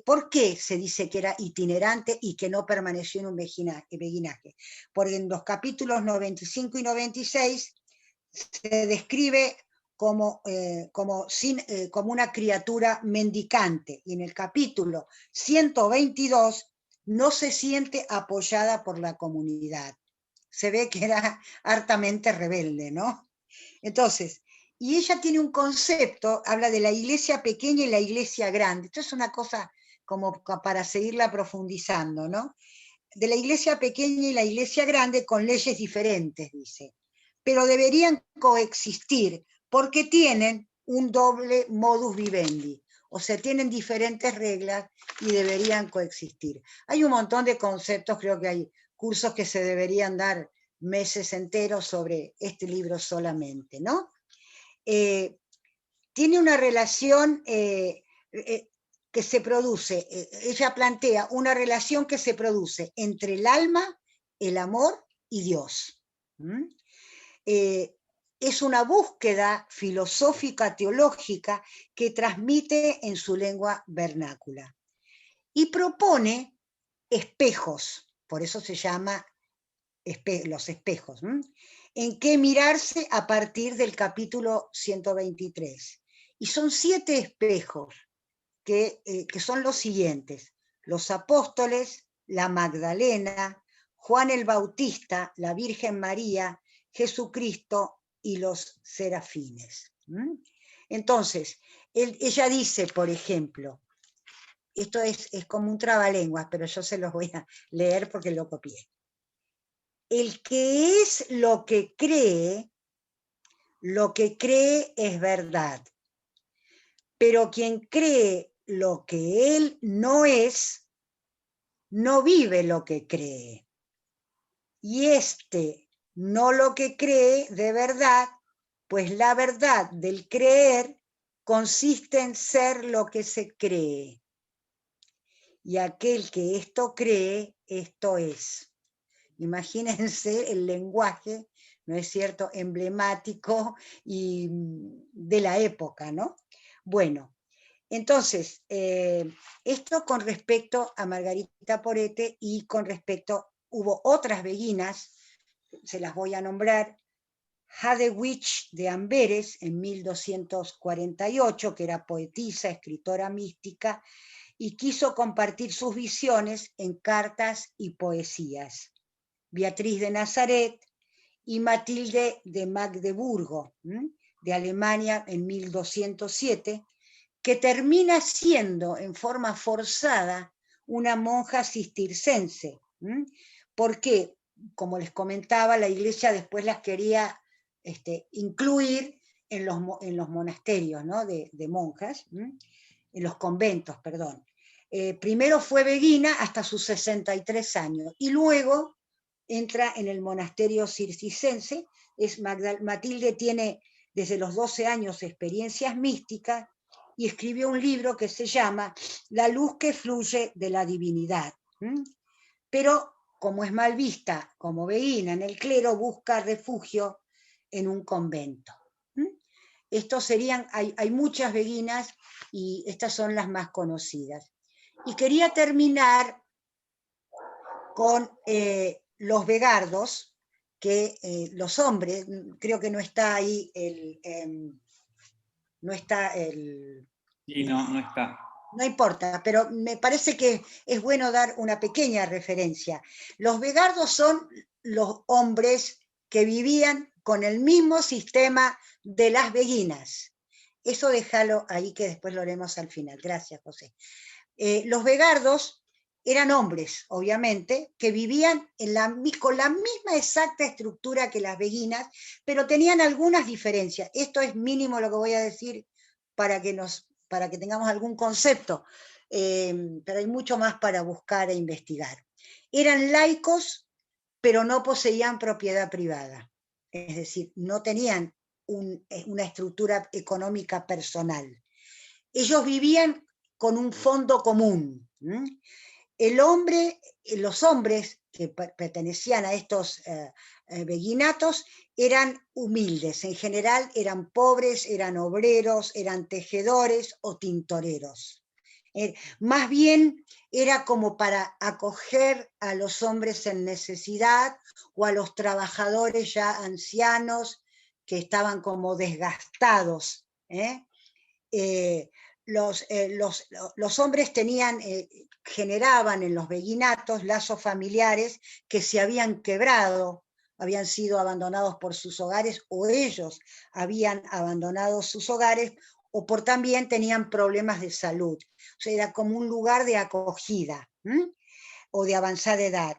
¿Por qué se dice que era itinerante y que no permaneció en un beguinaje? Porque en los capítulos 95 y 96 se describe como una criatura mendicante, y en el capítulo 122 no se siente apoyada por la comunidad. Se ve que era hartamente rebelde, ¿no? Entonces, y ella tiene un concepto, habla de la iglesia pequeña y la iglesia grande. Esto es una cosa como para seguirla profundizando, ¿no? De la iglesia pequeña y la iglesia grande con leyes diferentes, dice. Pero deberían coexistir porque tienen un doble modus vivendi. O sea, tienen diferentes reglas y deberían coexistir. Hay un montón de conceptos, creo que hay cursos que se deberían dar meses enteros sobre este libro solamente, ¿no? Tiene una relación que se produce, ella plantea una relación que se produce entre el alma, el amor y Dios. Es una búsqueda filosófica, teológica, que transmite en su lengua vernácula. Y propone espejos, por eso se llama los espejos, en que mirarse a partir del capítulo 123. Y son 7 espejos que son los siguientes: los apóstoles, la Magdalena, Juan el Bautista, la Virgen María, Jesucristo y los serafines. Entonces, ella dice, por ejemplo, esto es como un trabalenguas, pero yo se los voy a leer porque lo copié. El que es lo que cree es verdad. Pero quien cree lo que él no es, no vive lo que cree. Y no lo que cree de verdad, pues la verdad del creer consiste en ser lo que se cree. Y aquel que esto cree, esto es. Imagínense el lenguaje, ¿no es cierto?, emblemático y de la época, ¿no? Bueno, entonces, esto con respecto a Margarita Porete, y con respecto, hubo otras beguinas, se las voy a nombrar. Hadewich de Amberes, en 1248, que era poetisa, escritora mística, y quiso compartir sus visiones en cartas y poesías. Beatriz de Nazaret y Matilde de Magdeburgo, de Alemania, en 1207, que termina siendo en forma forzada una monja cisterciense, porque, como les comentaba, la iglesia después las quería incluir en los monasterios, ¿no?, de monjas, en los conventos, perdón. Primero fue beguina hasta sus 63 años, y luego entra en el monasterio cisterciense. Matilde tiene desde los 12 años experiencias místicas, y escribió un libro que se llama La luz que fluye de la divinidad. Pero, como es mal vista como beguina en el clero, busca refugio en un convento. Estos serían, hay muchas beguinas, y estas son las más conocidas. Y quería terminar con los vegardos, que los hombres, creo que no está ahí no está el... Sí, no está. No importa, pero me parece que es bueno dar una pequeña referencia. Los vegardos son los hombres que vivían con el mismo sistema de las beguinas. Eso déjalo ahí, que después lo haremos al final. Gracias, José. Los vegardos eran hombres, obviamente, que vivían con la misma exacta estructura que las beguinas, pero tenían algunas diferencias. Esto es mínimo lo que voy a decir para que tengamos algún concepto, pero hay mucho más para buscar e investigar. Eran laicos, pero no poseían propiedad privada, es decir, no tenían una estructura económica personal. Ellos vivían con un fondo común. Los hombres que pertenecían a estos beguinatos eran humildes, en general eran pobres, eran obreros, eran tejedores o tintoreros. Más bien era como para acoger a los hombres en necesidad, o a los trabajadores ya ancianos que estaban como desgastados. Los hombres generaban en los beguinatos lazos familiares que se habían quebrado, habían sido abandonados por sus hogares, o ellos habían abandonado sus hogares, o también tenían problemas de salud. O sea, era como un lugar de acogida, o de avanzada edad,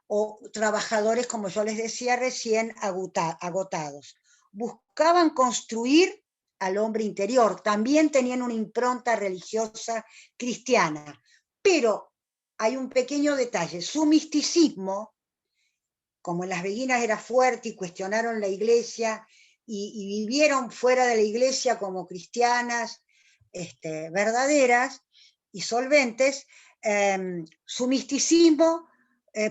o trabajadores, como yo les decía recién, agotados. Buscaban construir al hombre interior, también tenían una impronta religiosa cristiana, pero hay un pequeño detalle: su misticismo, como en las beguinas era fuerte y cuestionaron la iglesia y vivieron fuera de la iglesia como cristianas verdaderas y solventes, su misticismo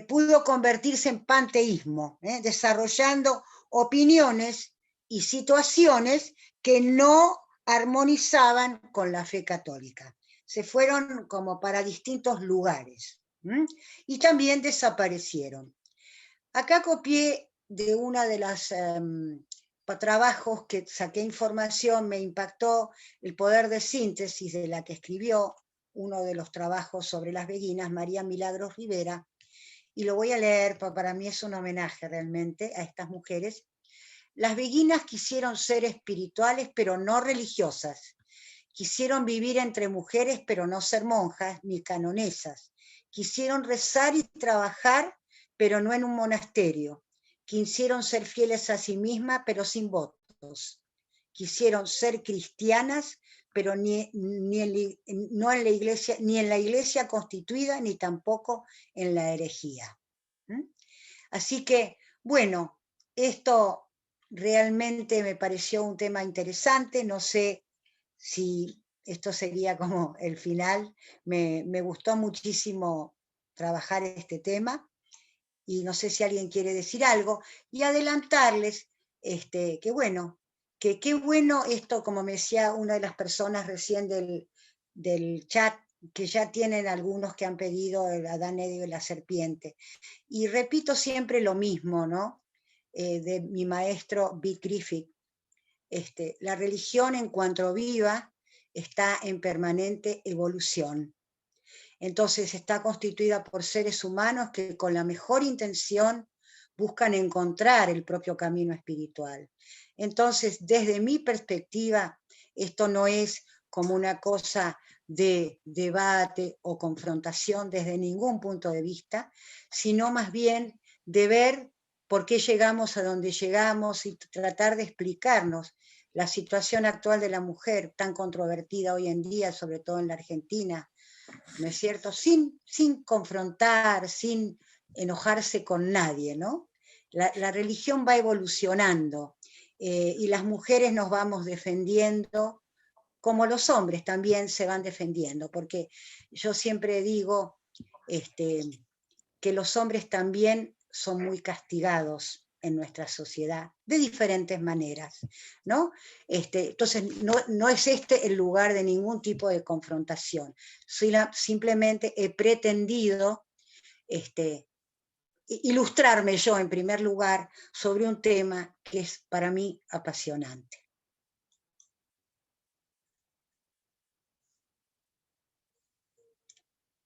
pudo convertirse en panteísmo, desarrollando opiniones y situaciones que no armonizaban con la fe católica. Se fueron como para distintos lugares, y también desaparecieron. Acá copié de una de las trabajos que saqué información, me impactó el poder de síntesis de la que escribió uno de los trabajos sobre las beguinas, María Milagros Rivera, y lo voy a leer, porque para mí es un homenaje realmente a estas mujeres. Las beguinas quisieron ser espirituales, pero no religiosas. Quisieron vivir entre mujeres, pero no ser monjas ni canonesas. Quisieron rezar y trabajar, pero no en un monasterio. Quisieron ser fieles a sí mismas, pero sin votos. Quisieron ser cristianas, pero no en la iglesia, ni en la iglesia constituida, ni tampoco en la herejía. Así que, bueno, esto realmente me pareció un tema interesante. No sé si esto sería como el final. Me gustó muchísimo trabajar este tema, y no sé si alguien quiere decir algo, y adelantarles que bueno, que qué bueno esto, como me decía una de las personas recién del chat, que ya tienen algunos que han pedido el Adán, Eva y la serpiente. Y repito siempre lo mismo, ¿no? De mi maestro Bill Griffith. La religión, en cuanto viva, está en permanente evolución. Entonces está constituida por seres humanos que con la mejor intención buscan encontrar el propio camino espiritual. Entonces, desde mi perspectiva, esto no es como una cosa de debate o confrontación desde ningún punto de vista, sino más bien de ver por qué llegamos a donde llegamos y tratar de explicarnos la situación actual de la mujer, tan controvertida hoy en día, sobre todo en la Argentina, ¿no es cierto? Sin confrontar, sin enojarse con nadie, ¿no? La religión va evolucionando, y las mujeres nos vamos defendiendo, como los hombres también se van defendiendo, porque yo siempre digo que los hombres también son muy castigados en nuestra sociedad, de diferentes maneras, ¿no? Entonces, no es el lugar de ningún tipo de confrontación. Simplemente he pretendido ilustrarme yo, en primer lugar, sobre un tema que es para mí apasionante.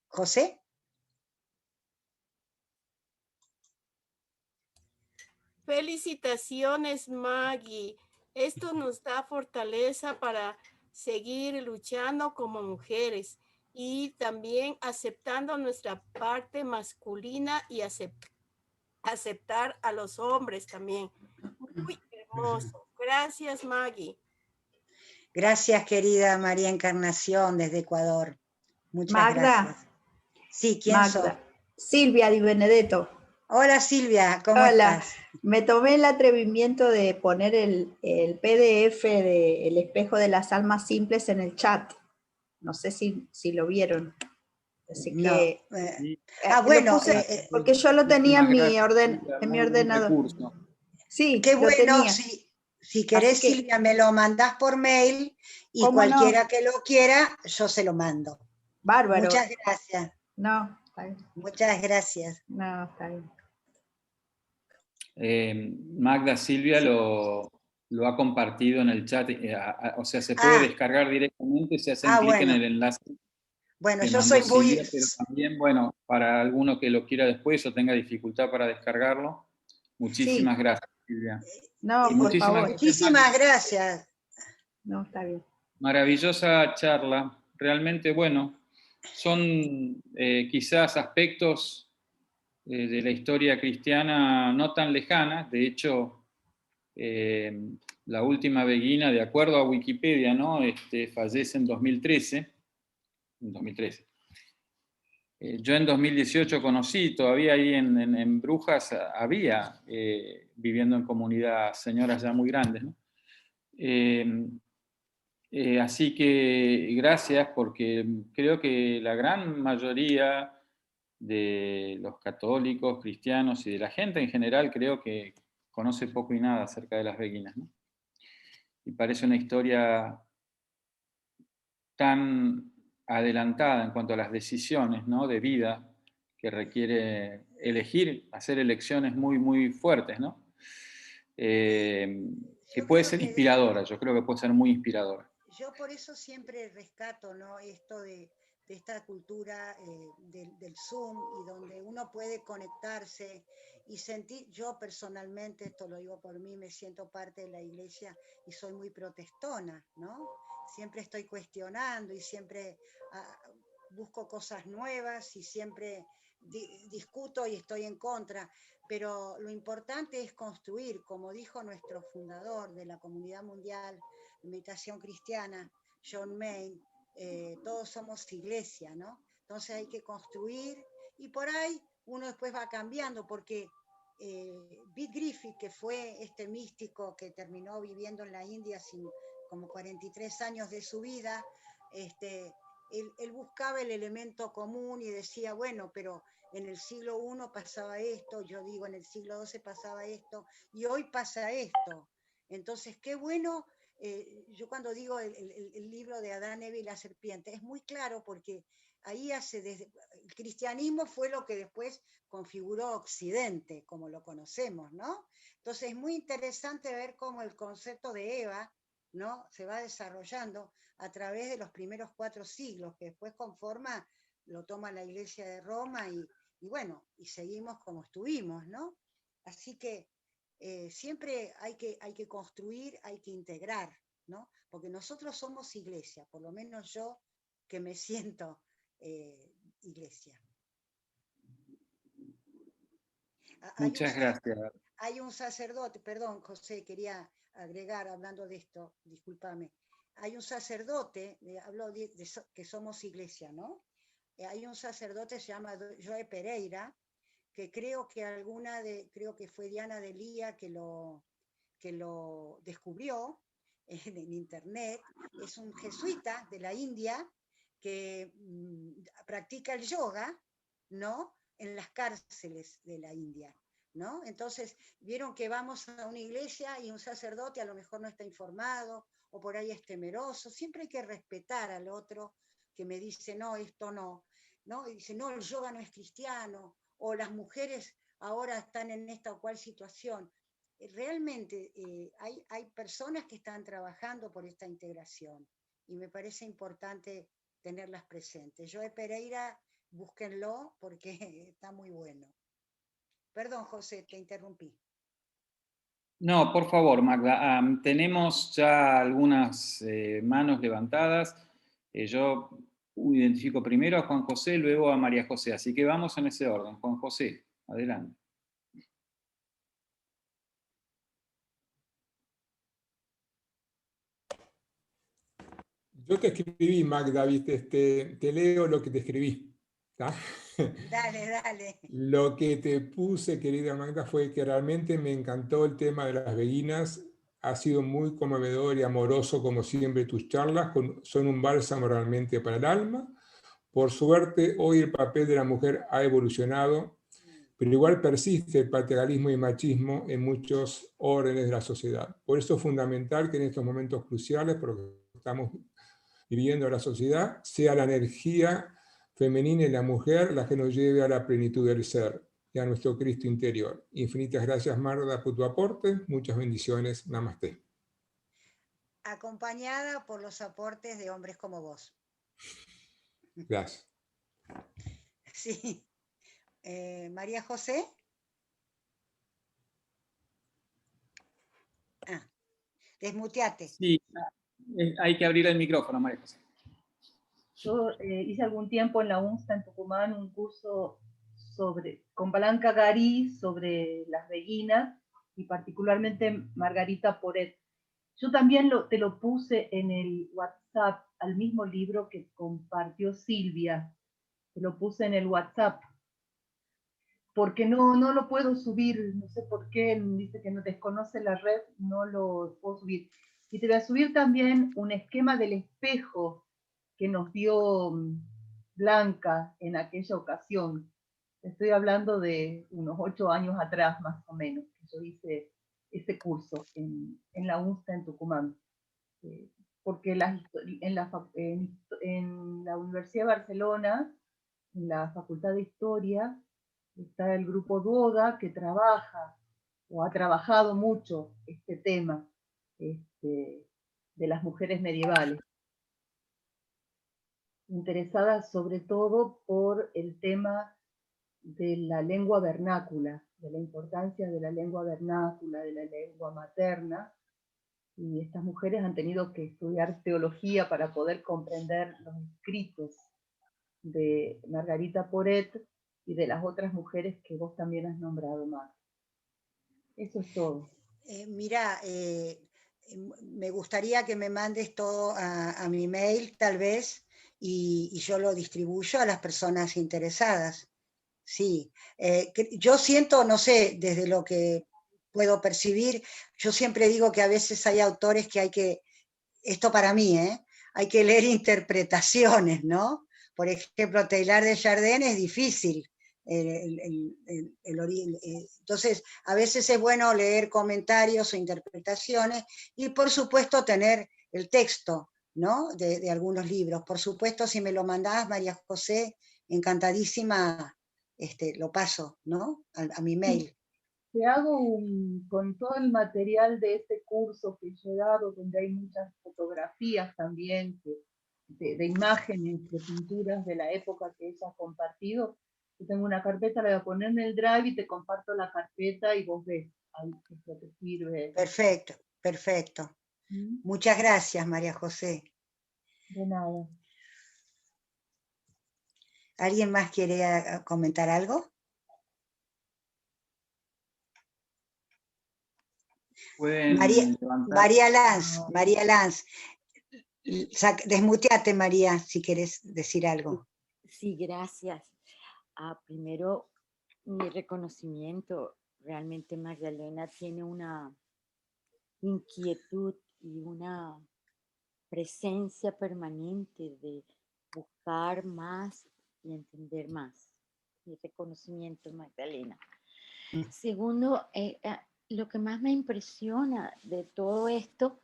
¿José? Felicitaciones, Maggie. Esto nos da fortaleza para seguir luchando como mujeres y también aceptando nuestra parte masculina y aceptar a los hombres también. Muy hermoso. Gracias, Maggie. Gracias, querida María Encarnación, desde Ecuador. Muchas gracias. Sí, ¿quién sos? Silvia Di Benedetto. Hola, Silvia, ¿cómo estás? Me tomé el atrevimiento de poner el PDF de El espejo de las almas simples en el chat. No sé si lo vieron. Así no, que... bueno. Puse, porque yo lo tenía en mi ordenador. Sí, qué bueno, tenía. Si querés, Silvia, me lo mandás por mail, y cualquiera que lo quiera, yo se lo mando. Bárbaro. Muchas gracias. No, está bien. Muchas gracias. No, está bien. Magda, Silvia lo ha compartido en el chat, o sea, se puede descargar directamente, se hacen clic en el enlace. Bueno, yo soy muy... Silvia, pero también, bueno, para alguno que lo quiera después o tenga dificultad para descargarlo, muchísimas gracias, Silvia. No, muchísimas gracias. No, está bien. Maravillosa charla. Realmente, bueno, son quizás aspectos de la historia cristiana no tan lejanas. De hecho, la última beguina, de acuerdo a Wikipedia, ¿no? Fallece en 2013. Yo en 2018 conocí, todavía ahí en Brujas había, viviendo en comunidad, señoras ya muy grandes, ¿no? Así que gracias, porque creo que la gran mayoría de los católicos, cristianos y de la gente en general creo que conoce poco y nada acerca de las beguinas, ¿no? Y parece una historia tan adelantada en cuanto a las decisiones, ¿no?, de vida, que requiere elegir, hacer elecciones muy, muy fuertes, ¿no? Que puede ser inspiradora, yo creo que puede ser muy inspiradora. Yo por eso siempre rescato, ¿no?, esto de esta cultura del Zoom, y donde uno puede conectarse y sentir. Yo personalmente, esto lo digo por mí, me siento parte de la iglesia y soy muy protestona, ¿no? Siempre estoy cuestionando y siempre busco cosas nuevas y siempre discuto y estoy en contra, pero lo importante es construir, como dijo nuestro fundador de la Comunidad Mundial de Meditación Cristiana, John Main, todos somos iglesia, ¿no? Entonces hay que construir, y por ahí uno después va cambiando, porque Bill Griffith, que fue este místico que terminó viviendo en la India como 43 años de su vida, él buscaba el elemento común y decía, bueno, pero en el siglo I pasaba esto, yo digo en el siglo XII pasaba esto, y hoy pasa esto. Entonces, qué bueno, yo cuando digo el libro de Adán, Eva y la serpiente, es muy claro porque ahí el cristianismo fue lo que después configuró Occidente, como lo conocemos, ¿no? Entonces es muy interesante ver cómo el concepto de Eva, ¿no?, se va desarrollando a través de los primeros 4 siglos, que después lo toma la Iglesia de Roma y bueno, y seguimos como estuvimos, ¿no? Así que siempre hay que construir, hay que integrar, ¿no? Porque nosotros somos iglesia, por lo menos yo que me siento iglesia. Muchas gracias. Hay un sacerdote, perdón, José, quería agregar, hablando de esto, discúlpame. Hay un sacerdote, hablo de que somos iglesia, ¿no? Hay un sacerdote, se llama Joe Pereira, que creo que fue Diana de Lía que lo descubrió en internet. Es un jesuita de la India que practica el yoga, ¿no?, en las cárceles de la India, ¿no? Entonces, vieron que vamos a una iglesia y un sacerdote a lo mejor no está informado, o por ahí es temeroso. Siempre hay que respetar al otro que me dice, no, esto no, ¿no? Y dice, no, el yoga no es cristiano, o las mujeres ahora están en esta o cual situación. Realmente hay personas que están trabajando por esta integración, y me parece importante tenerlas presentes. Joe Pereira, búsquenlo porque está muy bueno. Perdón, José, te interrumpí. No, por favor, Magda. Tenemos ya algunas manos levantadas. Yo identifico primero a Juan José, luego a María José. Así que vamos en ese orden. Juan José, adelante. Yo te escribí, Magda, ¿viste? Te leo lo que te escribí. ¿Tá? Dale. Lo que te puse, querida Magda, fue que realmente me encantó el tema de las veguinas. Ha sido muy conmovedor y amoroso, como siempre, tus charlas. Son un bálsamo realmente para el alma. Por suerte, hoy el papel de la mujer ha evolucionado, pero igual persiste el patriarcalismo y machismo en muchos órdenes de la sociedad. Por eso es fundamental que en estos momentos cruciales, porque estamos viviendo la sociedad, sea la energía femenina y la mujer la que nos lleve a la plenitud del ser y a nuestro Cristo interior. Infinitas gracias, Magda, por tu aporte. Muchas bendiciones. Namaste. Acompañada por los aportes de hombres como vos. Gracias. Sí. María José. Desmuteate. Sí, hay que abrir el micrófono, María José. Yo hice algún tiempo en la UNSA en Tucumán un curso con Blanca Garí sobre las veguinas y particularmente Margarita Poret. Yo también te lo puse en el WhatsApp, al mismo libro que compartió Silvia. Te lo puse en el WhatsApp. Porque no lo puedo subir, no sé por qué, dice que no desconoce la red, no lo puedo subir. Y te voy a subir también un esquema del espejo que nos dio Blanca en aquella ocasión. Estoy hablando de unos 8 años atrás, más o menos, que yo hice ese curso en la UNSA en Tucumán. Porque en la Universidad de Barcelona, en la Facultad de Historia, está el grupo Duoda que trabaja, o ha trabajado mucho este tema de las mujeres medievales. Interesadas sobre todo por el tema de la lengua vernácula, de la importancia de la lengua vernácula, de la lengua materna, y estas mujeres han tenido que estudiar teología para poder comprender los escritos de Margarita Poret y de las otras mujeres que vos también has nombrado, Mar. Eso es todo. Mira, me gustaría que me mandes todo a mi mail, tal vez, y yo lo distribuyo a las personas interesadas. Sí, yo siento, no sé, desde lo que puedo percibir, yo siempre digo que a veces hay autores que hay que esto para mí, hay que leer interpretaciones, ¿no? Por ejemplo, Teilhard de Chardin es difícil. Entonces, a veces es bueno leer comentarios o interpretaciones y, por supuesto, tener el texto, ¿no? de algunos libros. Por supuesto, si me lo mandás, María José, encantadísima, lo paso, ¿no? A mi mail. Te hago con todo el material de este curso que he dado, donde hay muchas fotografías también, de imágenes, de pinturas de la época que ella ha compartido. Yo tengo una carpeta, la voy a poner en el Drive y te comparto la carpeta y vos ves ahí que te sirve. Perfecto, perfecto. Muchas gracias, María José. De nada. ¿Alguien más quiere comentar algo? María Lanz, desmuteate, María, si quieres decir algo. Sí, gracias. Primero, mi reconocimiento. Realmente Magdalena tiene una inquietud y una presencia permanente de buscar más y entender más. Mi reconocimiento, Magdalena. Segundo, lo que más me impresiona de todo esto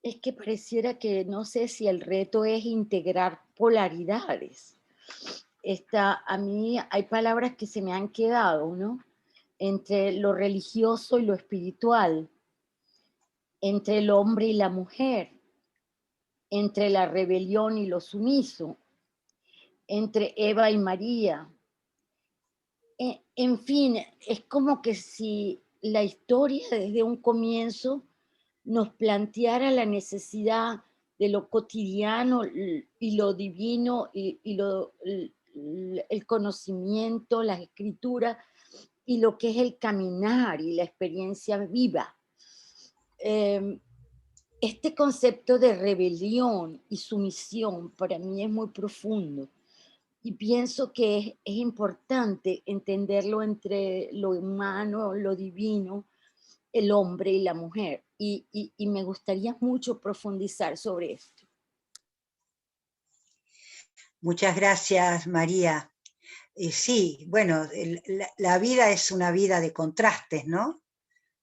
es que pareciera que no sé si el reto es integrar polaridades. A mí hay palabras que se me han quedado, ¿no? Entre lo religioso y lo espiritual, entre el hombre y la mujer, entre la rebelión y lo sumiso, entre Eva y María. En fin, es como que si la historia desde un comienzo nos planteara la necesidad de lo cotidiano y lo divino y el conocimiento, la escritura y lo que es el caminar y la experiencia viva. Este concepto de rebelión y sumisión para mí es muy profundo y pienso que es importante entenderlo entre lo humano, lo divino, el hombre y la mujer. Y me gustaría mucho profundizar sobre esto. Muchas gracias, María. Sí, bueno, la vida es una vida de contrastes, ¿no?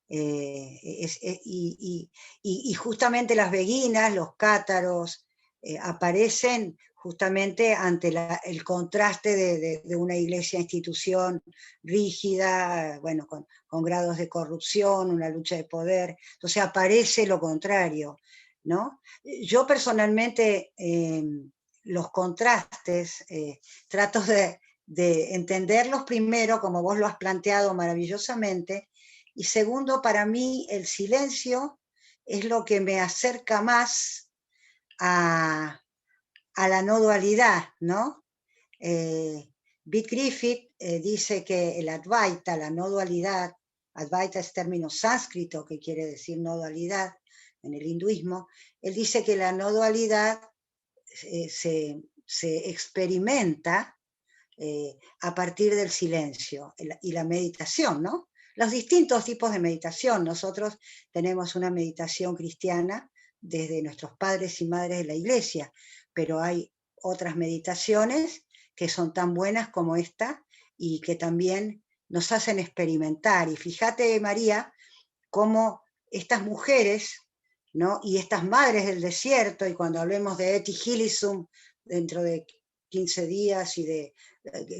Y justamente las beguinas, los cátaros, aparecen justamente ante el contraste de una iglesia institución rígida, bueno, con grados de corrupción, una lucha de poder. Entonces aparece lo contrario, ¿no? Yo personalmente los contrastes trato de entenderlos primero, como vos lo has planteado maravillosamente, y segundo, para mí el silencio es lo que me acerca más a la no dualidad, ¿no? Big Griffith dice que el Advaita, la no dualidad, Advaita es término sánscrito que quiere decir no dualidad en el hinduismo, él dice que la no dualidad se experimenta a partir del silencio y la meditación, ¿no? Los distintos tipos de meditación. Nosotros tenemos una meditación cristiana desde nuestros padres y madres de la iglesia, pero hay otras meditaciones que son tan buenas como esta y que también nos hacen experimentar. Y fíjate, María, cómo estas mujeres, ¿no? Y estas madres del desierto, y cuando hablemos de Etty Hillesum dentro de 15 días y de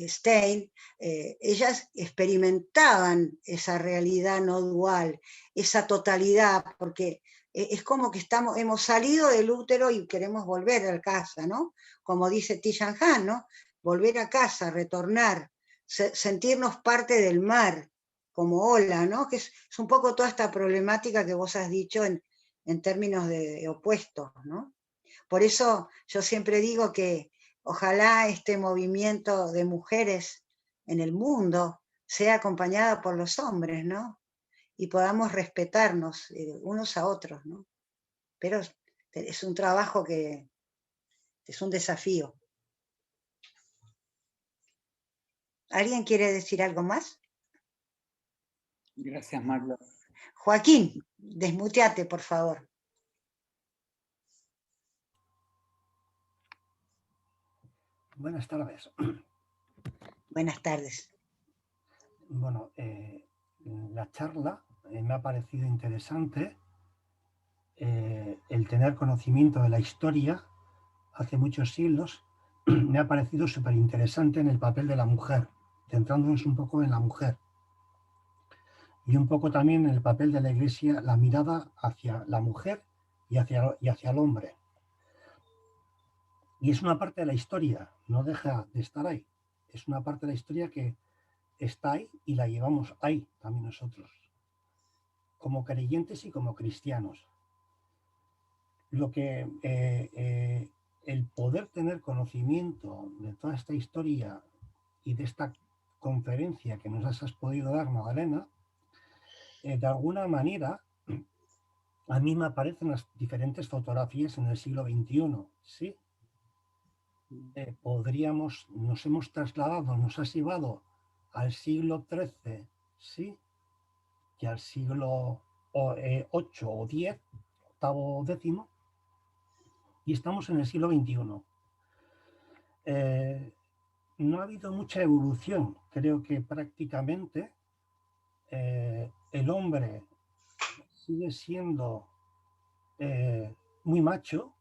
Stein, ellas experimentaban esa realidad no dual, esa totalidad, porque es como que hemos salido del útero y queremos volver a casa, ¿no? Como dice Tishan Han, ¿no? Volver a casa, retornar, sentirnos parte del mar, como ola, ¿no? Que es un poco toda esta problemática que vos has dicho en términos de opuestos, ¿no? Por eso yo siempre digo que ojalá este movimiento de mujeres en el mundo sea acompañado por los hombres, ¿no? Y podamos respetarnos unos a otros, ¿no? Pero es un trabajo que es un desafío. ¿Alguien quiere decir algo más? Gracias, Magda. Joaquín, desmuteate, por favor. Buenas tardes. Buenas tardes. Bueno, la charla me ha parecido interesante. El tener conocimiento de la historia hace muchos siglos me ha parecido súper interesante en el papel de la mujer, centrándonos un poco en la mujer. Y un poco también en el papel de la Iglesia, la mirada hacia la mujer y hacia el hombre. Y es una parte de la historia, no deja de estar ahí. Es una parte de la historia que está ahí y la llevamos ahí también nosotros, como creyentes y como cristianos. Lo que el poder tener conocimiento de toda esta historia y de esta conferencia que nos has podido dar, Magdalena, de alguna manera a mí me aparecen las diferentes fotografías en el siglo XXI, ¿sí? Nos hemos trasladado, nos has llevado al siglo XIII, ¿sí? Y al siglo VIII o X, octavo o décimo, y estamos en el siglo XXI. No ha habido mucha evolución. Creo que prácticamente el hombre sigue siendo muy macho,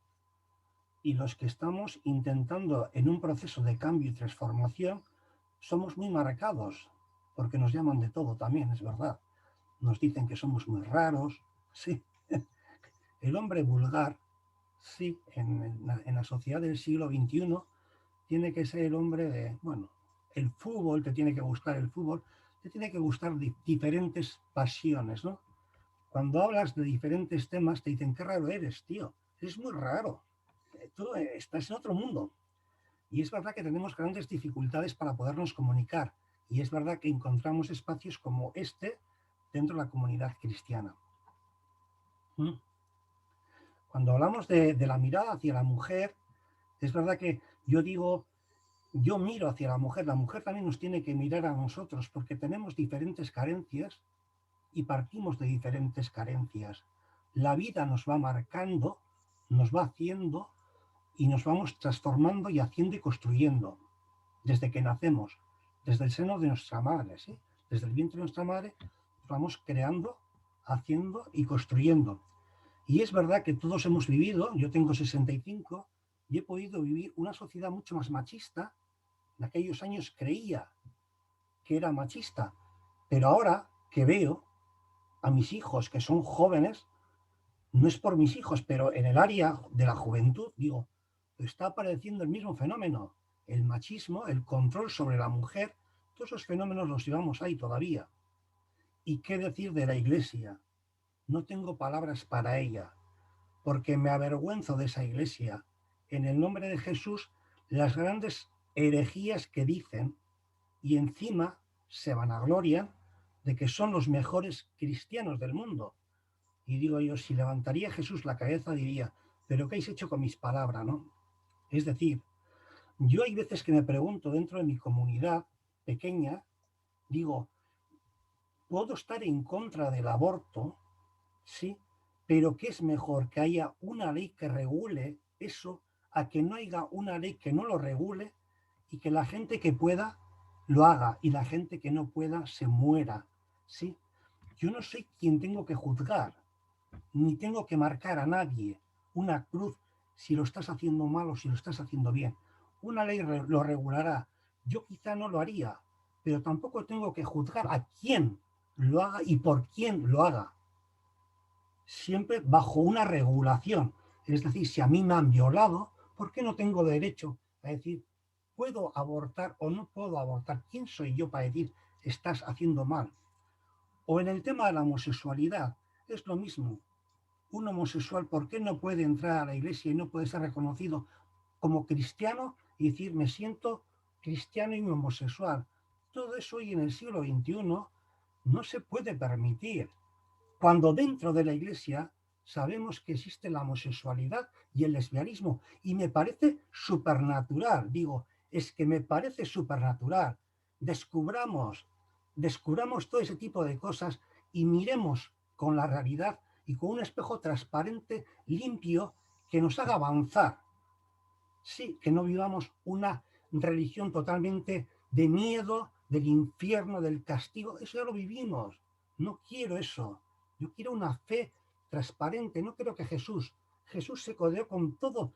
y los que estamos intentando en un proceso de cambio y transformación somos muy marcados, porque nos llaman de todo también, es verdad. Nos dicen que somos muy raros, sí. El hombre vulgar, sí, en la sociedad del siglo XXI, tiene que ser el hombre de, bueno, el fútbol, te tiene que gustar el fútbol, te tiene que gustar diferentes pasiones, ¿no? Cuando hablas de diferentes temas, te dicen, qué raro eres, tío, eres muy raro. Tú estás en otro mundo. Y es verdad que tenemos grandes dificultades para podernos comunicar. Y es verdad que encontramos espacios como este dentro de la comunidad cristiana. Cuando hablamos de la mirada hacia la mujer, es verdad que yo digo, yo miro hacia la mujer también nos tiene que mirar a nosotros, porque tenemos diferentes carencias y partimos de diferentes carencias. La vida nos va marcando, nos va haciendo, y nos vamos transformando y haciendo y construyendo desde que nacemos, desde el seno de nuestra madre, ¿sí? Desde el vientre de nuestra madre vamos creando, haciendo y construyendo. Y es verdad que todos hemos vivido, yo tengo 65 y he podido vivir una sociedad mucho más machista. En aquellos años creía que era machista, pero ahora que veo a mis hijos que son jóvenes, no es por mis hijos, pero en el área de la juventud, digo, está apareciendo el mismo fenómeno, el machismo, el control sobre la mujer, todos esos fenómenos los llevamos ahí todavía. ¿Y qué decir de la Iglesia? No tengo palabras para ella, porque me avergüenzo de esa Iglesia. En el nombre de Jesús, las grandes herejías que dicen, y encima se vanaglorian de que son los mejores cristianos del mundo. Y digo yo, si levantaría Jesús la cabeza, diría, ¿pero qué habéis hecho con mis palabras, no? Es decir, yo hay veces que me pregunto dentro de mi comunidad pequeña, digo, puedo estar en contra del aborto, sí, pero ¿qué es mejor? ¿Que haya una ley que regule eso a que no haya una ley que no lo regule y que la gente que pueda lo haga y la gente que no pueda se muera, sí? Yo no soy quien tengo que juzgar, ni tengo que marcar a nadie una cruz si lo estás haciendo mal o si lo estás haciendo bien. Una ley lo regulará. Yo quizá no lo haría, pero tampoco tengo que juzgar a quién lo haga y por quién lo haga. Siempre bajo una regulación. Es decir, si a mí me han violado, ¿por qué no tengo derecho a decir, puedo abortar o no puedo abortar? ¿Quién soy yo para decir, estás haciendo mal? O en el tema de la homosexualidad, es lo mismo. Un homosexual, ¿por qué no puede entrar a la iglesia y no puede ser reconocido como cristiano y decir, me siento cristiano y homosexual? Todo eso hoy en el siglo XXI no se puede permitir. Cuando dentro de la iglesia sabemos que existe la homosexualidad y el lesbianismo, y me parece supernatural, digo, es que me parece supernatural. Descubramos todo ese tipo de cosas y miremos con la realidad y con un espejo transparente, limpio, que nos haga avanzar. Sí, que no vivamos una religión totalmente de miedo, del infierno, del castigo. Eso ya lo vivimos. No quiero eso. Yo quiero una fe transparente. No creo que Jesús se codeó con todo,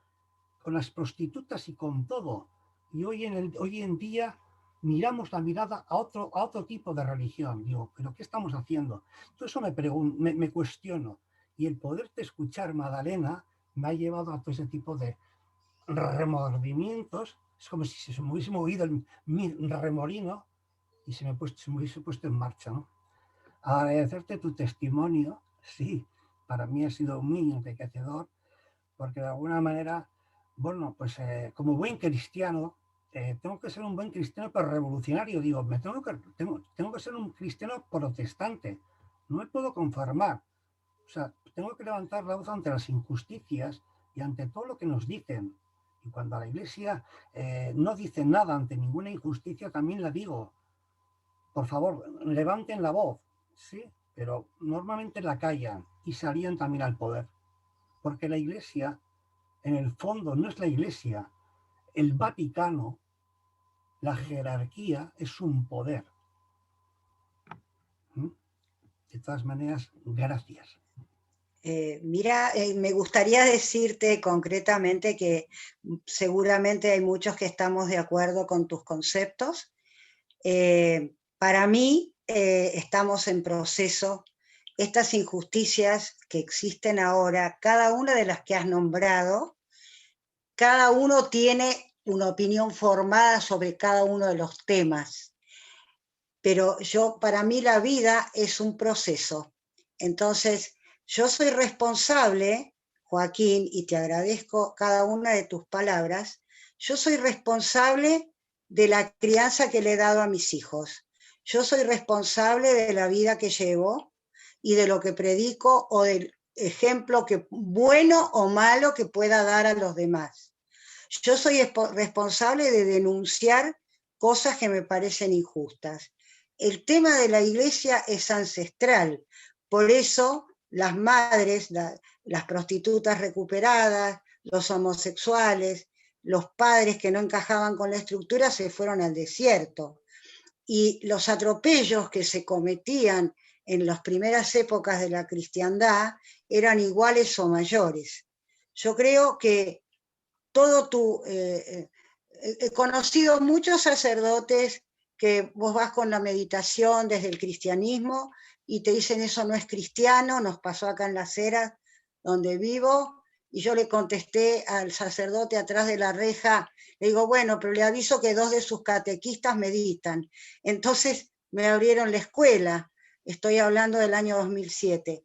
con las prostitutas y con todo. Y hoy en día miramos la mirada a otro tipo de religión. Digo, ¿pero qué estamos haciendo? Todo eso me cuestiono. Y el poderte escuchar, Magdalena, me ha llevado a todo ese tipo de remordimientos. Es como si se me hubiese movido mi remolino y se me hubiese puesto en marcha, ¿no? Agradecerte tu testimonio, sí, para mí ha sido muy enriquecedor, porque de alguna manera, bueno, pues como buen cristiano, tengo que ser un buen cristiano, pero revolucionario. Digo, tengo que ser un cristiano protestante. No me puedo conformar. O sea, tengo que levantar la voz ante las injusticias y ante todo lo que nos dicen. Y cuando la Iglesia no dice nada ante ninguna injusticia, también la digo. Por favor, levanten la voz, ¿sí? Pero normalmente la callan y se alían también al poder. Porque la Iglesia, en el fondo, no es la Iglesia. El Vaticano, la jerarquía, es un poder. ¿Mm? De todas maneras, gracias. Mira, me gustaría decirte concretamente que seguramente hay muchos que estamos de acuerdo con tus conceptos. Para mí, estamos en proceso. Estas injusticias que existen ahora, cada una de las que has nombrado, cada uno tiene una opinión formada sobre cada uno de los temas. Pero para mí la vida es un proceso. Entonces, yo soy responsable, Joaquín, y te agradezco cada una de tus palabras, yo soy responsable de la crianza que le he dado a mis hijos. Yo soy responsable de la vida que llevo y de lo que predico o del ejemplo bueno o malo que pueda dar a los demás. Yo soy responsable de denunciar cosas que me parecen injustas. El tema de la iglesia es ancestral, por eso las madres, las prostitutas recuperadas, los homosexuales, los padres que no encajaban con la estructura se fueron al desierto. Y los atropellos que se cometían en las primeras épocas de la cristiandad eran iguales o mayores. Yo creo que he conocido muchos sacerdotes que vos vas con la meditación desde el cristianismo y te dicen eso no es cristiano. Nos pasó acá en Las Heras, donde vivo, y yo le contesté al sacerdote atrás de la reja, le digo, bueno, pero le aviso que 2 de sus catequistas meditan. Entonces me abrieron la escuela, estoy hablando del año 2007.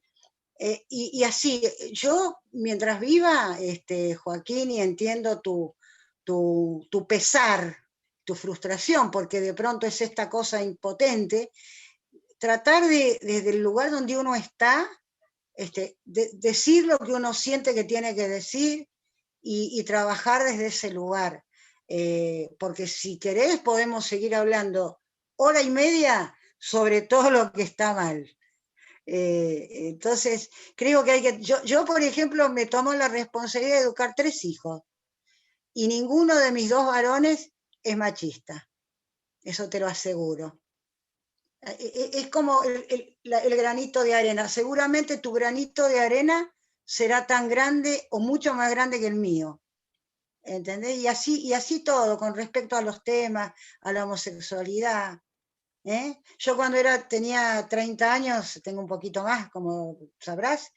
Y así, yo mientras viva, Joaquín, y entiendo tu pesar, tu frustración, porque de pronto es esta cosa impotente, tratar desde el lugar donde uno está, decir lo que uno siente que tiene que decir y trabajar desde ese lugar. Porque si querés podemos seguir hablando 1 hora y media sobre todo lo que está mal. Entonces, creo que yo, por ejemplo, me tomo la responsabilidad de educar 3 hijos y ninguno de mis 2 varones es machista, eso te lo aseguro. Es como el granito de arena, seguramente tu granito de arena será tan grande o mucho más grande que el mío, ¿entendés? Y así todo, con respecto a los temas, a la homosexualidad. Yo cuando tenía 30 años, tengo un poquito más, como sabrás,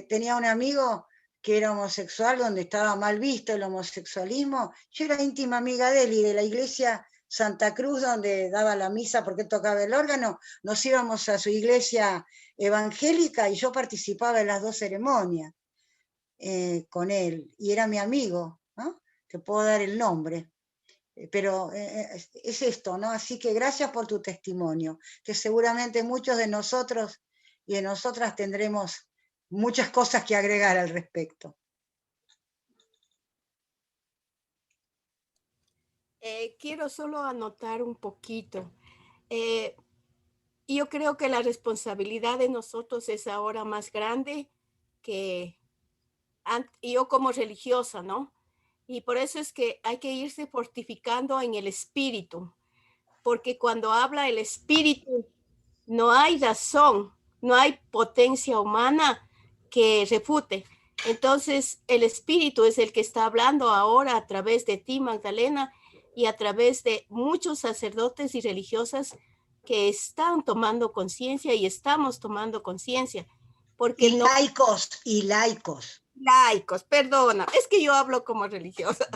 tenía un amigo que era homosexual, donde estaba mal visto el homosexualismo. Yo era íntima amiga de él y de la iglesia Santa Cruz, donde daba la misa porque él tocaba el órgano, nos íbamos a su iglesia evangélica y yo participaba en las 2 ceremonias con él, y era mi amigo, ¿no? Te puedo dar el nombre. Pero es esto, ¿no? Así que gracias por tu testimonio, que seguramente muchos de nosotros y de nosotras tendremos muchas cosas que agregar al respecto. Quiero solo anotar un poquito. Yo creo que la responsabilidad de nosotros es ahora más grande que yo como religiosa, ¿no? Y por eso es que hay que irse fortificando en el espíritu, porque cuando habla el espíritu, no hay razón, no hay potencia humana que refute. Entonces, el espíritu es el que está hablando ahora a través de ti, Magdalena, y a través de muchos sacerdotes y religiosas que están tomando conciencia y estamos tomando conciencia. Porque y laicos, y laicos. Laicos, perdona, es que yo hablo como religiosa.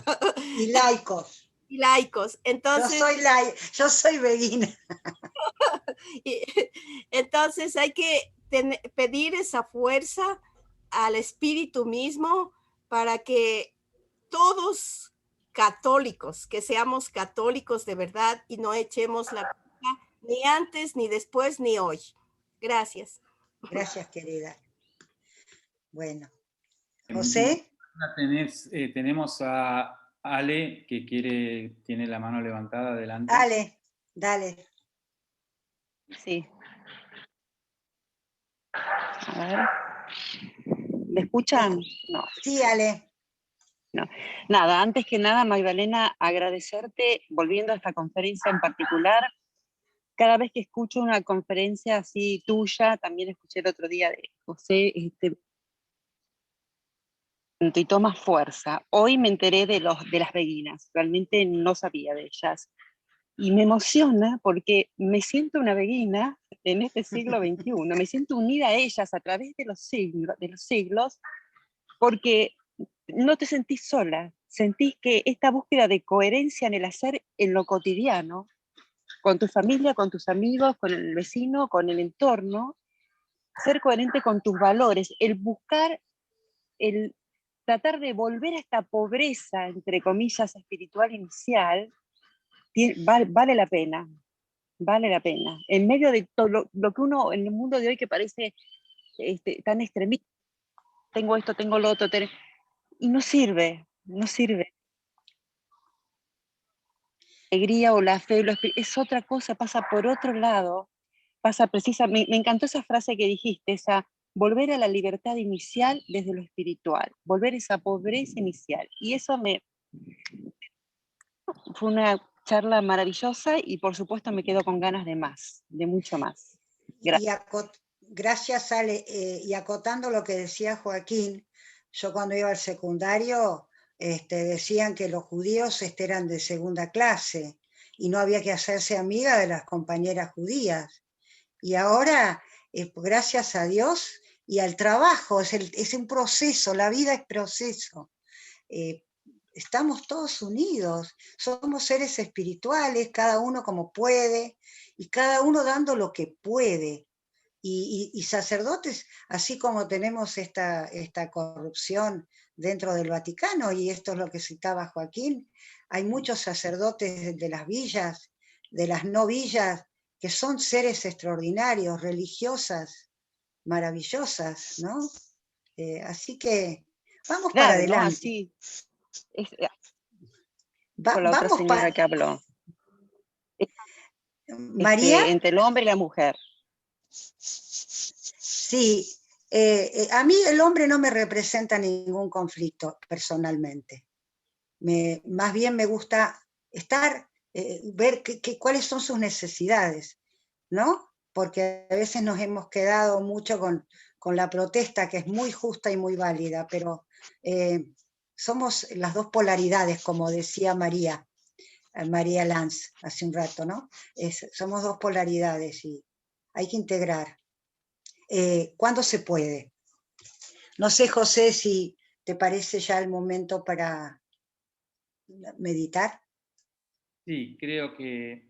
Y laicos. Y laicos, entonces... Yo soy beguina. Entonces hay que pedir esa fuerza al espíritu mismo para que todos católicos, que seamos católicos de verdad y no echemos la culpa ni antes, ni después, ni hoy. Gracias. Gracias, querida. Bueno. ¿José? Tenemos a Ale, que tiene la mano levantada, adelante. Ale, dale. Sí. A ver. ¿Me escuchan? No. Sí, Ale. No. Nada, antes que nada, Magdalena, agradecerte, volviendo a esta conferencia en particular. Cada vez que escucho una conferencia así tuya, también escuché el otro día de José, y toma fuerza. Hoy me enteré de las beguinas, realmente no sabía de ellas. Y me emociona porque me siento una beguina en este siglo XXI, me siento unida a ellas a través de los siglos, porque no te sentís sola, sentís que esta búsqueda de coherencia en el hacer en lo cotidiano, con tu familia, con tus amigos, con el vecino, con el entorno, ser coherente con tus valores, el buscar, el tratar de volver a esta pobreza, entre comillas, espiritual inicial, vale la pena. Vale la pena. En medio de todo lo que uno, en el mundo de hoy que parece tan extremista, tengo esto, tengo lo otro, y no sirve. La alegría o la fe, es otra cosa, pasa por otro lado, me encantó esa frase que dijiste, esa volver a la libertad inicial desde lo espiritual, volver a esa pobreza inicial. Y eso fue una charla maravillosa y por supuesto me quedo con ganas de más, de mucho más. Gracias. Gracias, Ale. Y acotando lo que decía Joaquín, yo cuando iba al secundario decían que los judíos eran de segunda clase y no había que hacerse amiga de las compañeras judías. Y ahora, gracias a Dios y al trabajo, es un proceso, la vida es proceso. Estamos todos unidos, somos seres espirituales, cada uno como puede, y cada uno dando lo que puede. Y sacerdotes, así como tenemos esta corrupción dentro del Vaticano, y esto es lo que citaba Joaquín, hay muchos sacerdotes de las villas, de las no villas, que son seres extraordinarios, religiosas, maravillosas, ¿no? Así que vamos para adelante. ¿No? Así. Con la otra señora que habló. ¿María? Entre el hombre y la mujer. Sí, a mí el hombre no me representa ningún conflicto personalmente. Más bien me gusta ver cuáles son sus necesidades, ¿no? Porque a veces nos hemos quedado mucho con la protesta, que es muy justa y muy válida, pero somos las dos polaridades, como decía María Lanz hace un rato, ¿no? Somos dos polaridades y hay que integrar. ¿Cuándo se puede? No sé, José, si te parece ya el momento para meditar. Sí, creo que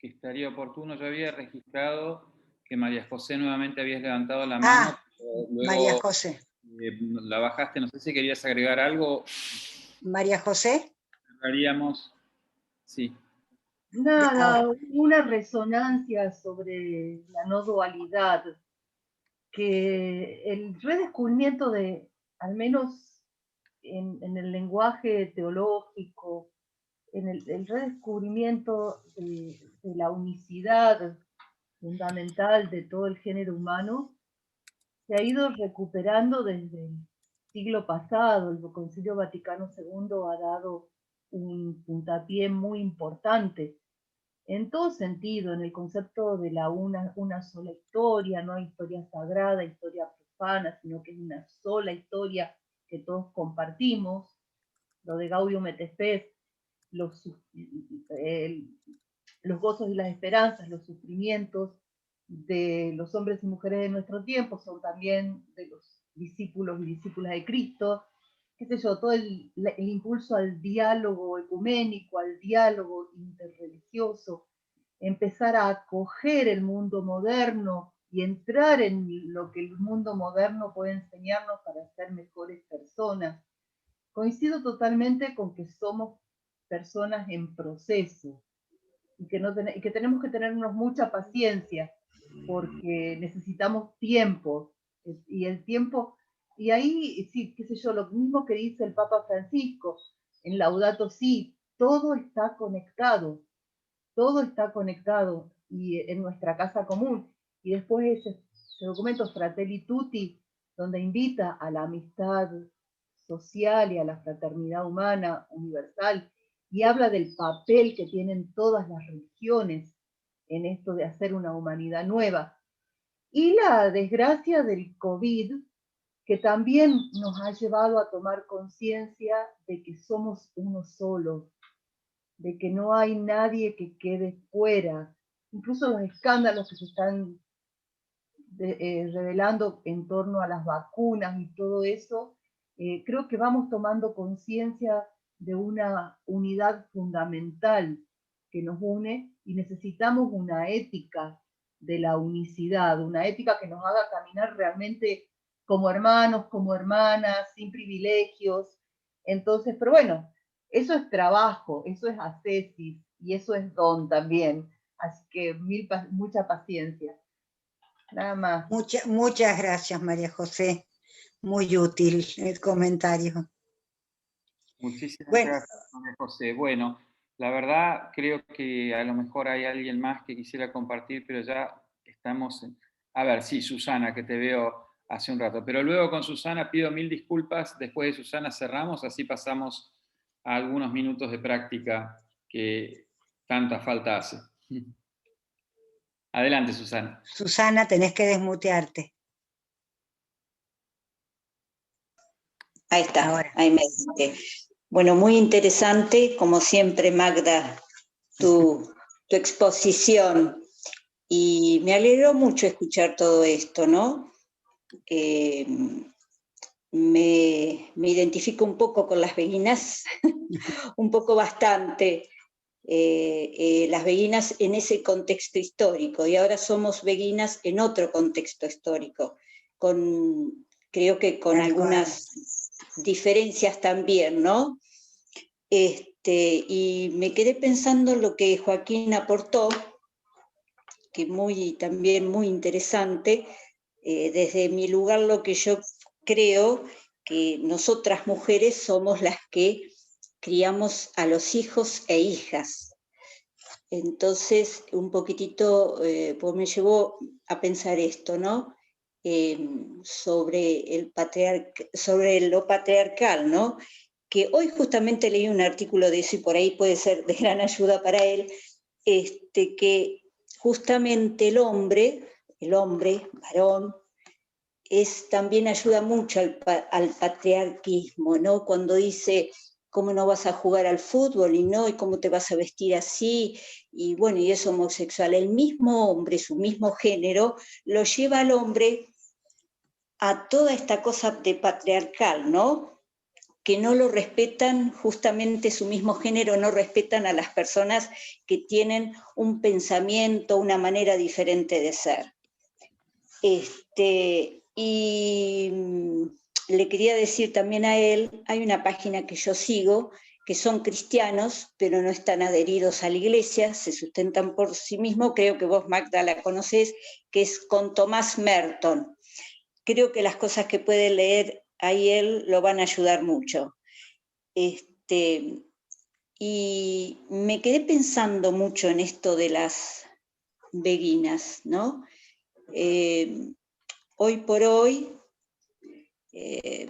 estaría oportuno. Yo había registrado que María José nuevamente habías levantado la mano. Luego, María José. La bajaste, no sé si querías agregar algo. María José. Haríamos, sí. Nada, una resonancia sobre la no dualidad, que el redescubrimiento de, al menos en el lenguaje teológico, en el redescubrimiento de la unicidad fundamental de todo el género humano, se ha ido recuperando desde siglo pasado, el Concilio Vaticano II ha dado un puntapié muy importante en todo sentido, en el concepto de una sola historia, no hay historia sagrada, historia profana, sino que es una sola historia que todos compartimos, lo de Gaudium et Spes, los gozos y las esperanzas, los sufrimientos de los hombres y mujeres de nuestro tiempo, son también de los discípulos y discípulas de Cristo, qué sé yo, todo el impulso al diálogo ecuménico, al diálogo interreligioso, empezar a acoger el mundo moderno y entrar en lo que el mundo moderno puede enseñarnos para ser mejores personas. Coincido totalmente con que somos personas en proceso y que tenemos que tenernos mucha paciencia porque necesitamos tiempo y el tiempo, y ahí, sí, qué sé yo, lo mismo que dice el Papa Francisco en Laudato Si, todo está conectado y en nuestra casa común. Y después ese documento Fratelli Tutti, donde invita a la amistad social y a la fraternidad humana universal, y habla del papel que tienen todas las religiones en esto de hacer una humanidad nueva. Y la desgracia del COVID, que también nos ha llevado a tomar conciencia de que somos uno solo, de que no hay nadie que quede fuera. Incluso los escándalos que se están revelando en torno a las vacunas y todo eso, creo que vamos tomando conciencia de una unidad fundamental que nos une y necesitamos una ética de la unicidad, una ética que nos haga caminar realmente como hermanos, como hermanas, sin privilegios. Entonces, pero bueno, eso es trabajo, eso es ascesis y eso es don también. Así que mucha paciencia. Nada más. Muchas gracias, María José. Muy útil el comentario. Muchísimas gracias, María José. Bueno, la verdad creo que a lo mejor hay alguien más que quisiera compartir, pero ya estamos en... A ver, sí, Susana, que te veo hace un rato. Pero luego con Susana pido 1000 disculpas. Después de Susana cerramos, así pasamos a algunos minutos de práctica que tanta falta hace. Adelante, Susana. Susana, tenés que desmutearte. Ahí está, ahora. Ahí me dice. Bueno, muy interesante, como siempre, Magda, tu exposición. Y me alegró mucho escuchar todo esto, ¿no? Me identifico un poco con las beguinas, un poco bastante. Las beguinas en ese contexto histórico, y ahora somos beguinas en otro contexto histórico, creo que con algunas diferencias también, ¿no? Y me quedé pensando en lo que Joaquín aportó, que también muy interesante, desde mi lugar lo que yo creo que nosotras mujeres somos las que criamos a los hijos e hijas. Entonces, un poquitito, pues me llevó a pensar esto, ¿no? Sobre lo patriarcal, ¿no? Que hoy justamente leí un artículo de eso y por ahí puede ser de gran ayuda para él, que justamente el hombre, varón, también ayuda mucho al patriarquismo, ¿no? Cuando dice, ¿cómo no vas a jugar al fútbol? Y ¿cómo te vas a vestir así? Y bueno, y es homosexual. El mismo hombre, su mismo género, lo lleva al hombre a toda esta cosa de patriarcal, ¿no? Que no lo respetan, justamente su mismo género, no respetan a las personas que tienen un pensamiento, una manera diferente de ser. Y le quería decir también a él, hay una página que yo sigo, que son cristianos, pero no están adheridos a la iglesia, se sustentan por sí mismos, creo que vos, Magda, la conocés, que es con Tomás Merton. Creo que las cosas que puede leer ahí él lo van a ayudar mucho. Y me quedé pensando mucho en esto de las beguinas, ¿no? Hoy por hoy,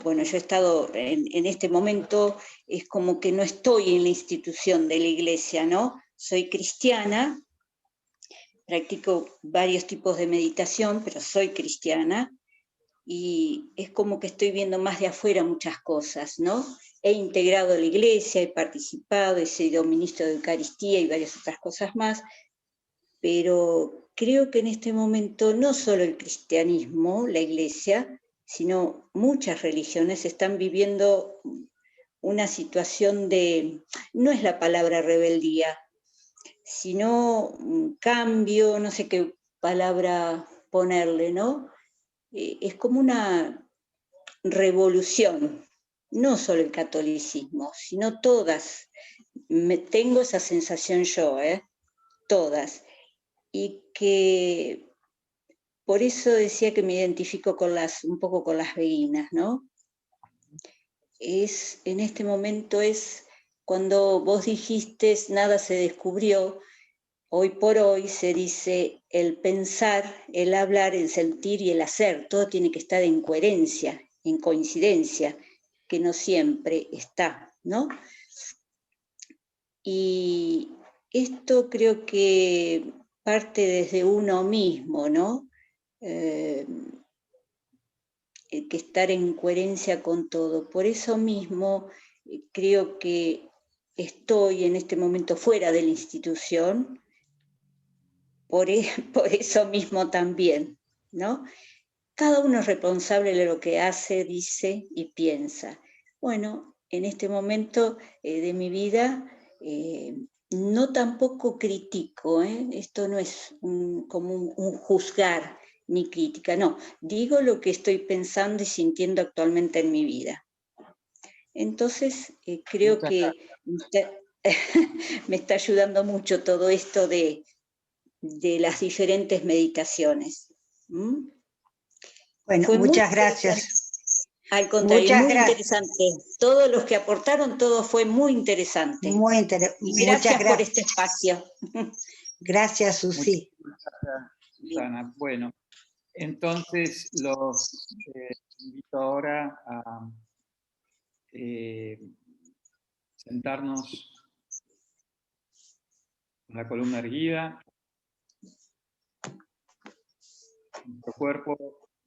bueno, yo he estado en este momento, es como que no estoy en la institución de la iglesia, ¿no? Soy cristiana, practico varios tipos de meditación, pero soy cristiana, y es como que estoy viendo más de afuera muchas cosas, ¿no? He integrado la iglesia, he participado, he sido ministro de Eucaristía y varias otras cosas más, pero creo que en este momento no solo el cristianismo, la iglesia, sino muchas religiones están viviendo una situación de, no es la palabra rebeldía, sino un cambio, no sé qué palabra ponerle, ¿no? Es como una revolución, no solo el catolicismo, sino todas. Tengo esa sensación yo, todas. Y que por eso decía que me identifico con un poco con las beguinas, ¿no? En este momento es cuando vos dijiste nada se descubrió, hoy por hoy se dice el pensar, el hablar, el sentir y el hacer, todo tiene que estar en coherencia, en coincidencia, que no siempre está, ¿no? Y esto creo que parte desde uno mismo, ¿no? Que estar en coherencia con todo. Por eso mismo creo que estoy en este momento fuera de la institución, por eso mismo también, ¿no? Cada uno es responsable de lo que hace, dice y piensa. Bueno, en este momento de mi vida no tampoco critico, esto no es como un juzgar ni crítica, no, digo lo que estoy pensando y sintiendo actualmente en mi vida. Entonces, creo que me está ayudando mucho todo esto de las diferentes meditaciones. Bueno, muchas gracias. Al contrario, muy interesante. Todos los que aportaron, todo fue muy interesante. Muy interesante. Y gracias por este espacio. Gracias, Susi. Muchas gracias, Susana. Bueno, entonces los invito ahora a sentarnos con la columna erguida. Nuestro cuerpo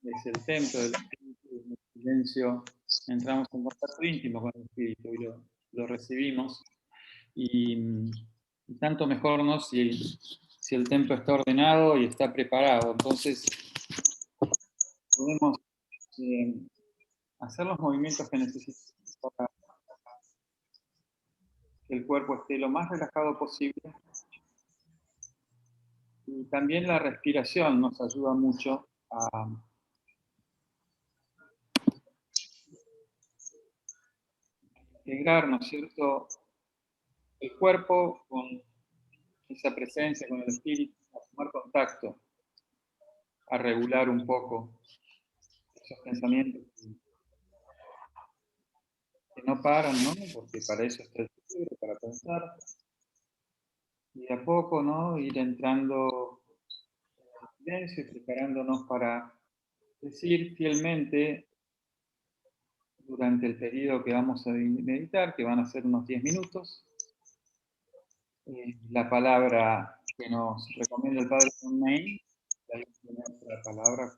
es el templo del espíritu, en el silencio entramos en contacto íntimo con el espíritu y lo recibimos. Y tanto mejor, ¿no? Si el templo está ordenado y está preparado. Entonces, podemos hacer los movimientos que necesitamos para que el cuerpo esté lo más relajado posible. Y también la respiración nos ayuda mucho a integrar, ¿no es cierto?, el cuerpo con esa presencia, con el espíritu, a tomar contacto, a regular un poco esos pensamientos que no paran, ¿no? Porque para eso está el cerebro, para pensar. Y de a poco, ¿no? Ir entrando en el silencio y preparándonos para decir fielmente durante el periodo que vamos a meditar, que van a ser unos 10 minutos, la palabra que nos recomienda el Padre Fonmain, la palabra,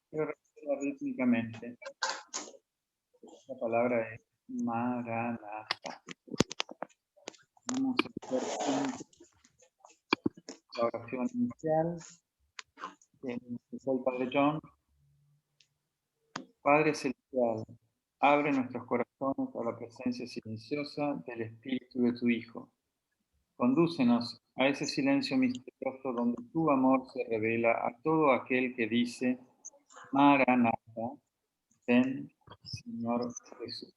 quiero repetirla rítmicamente. La palabra es Maranatha. Vamos a hacer juntos la oración inicial. Soy Padre John. Padre Celestial, abre nuestros corazones a la presencia silenciosa del Espíritu de tu Hijo. Condúcenos a ese silencio misterioso donde tu amor se revela a todo aquel que dice, Maranatha, ven, Señor Jesús.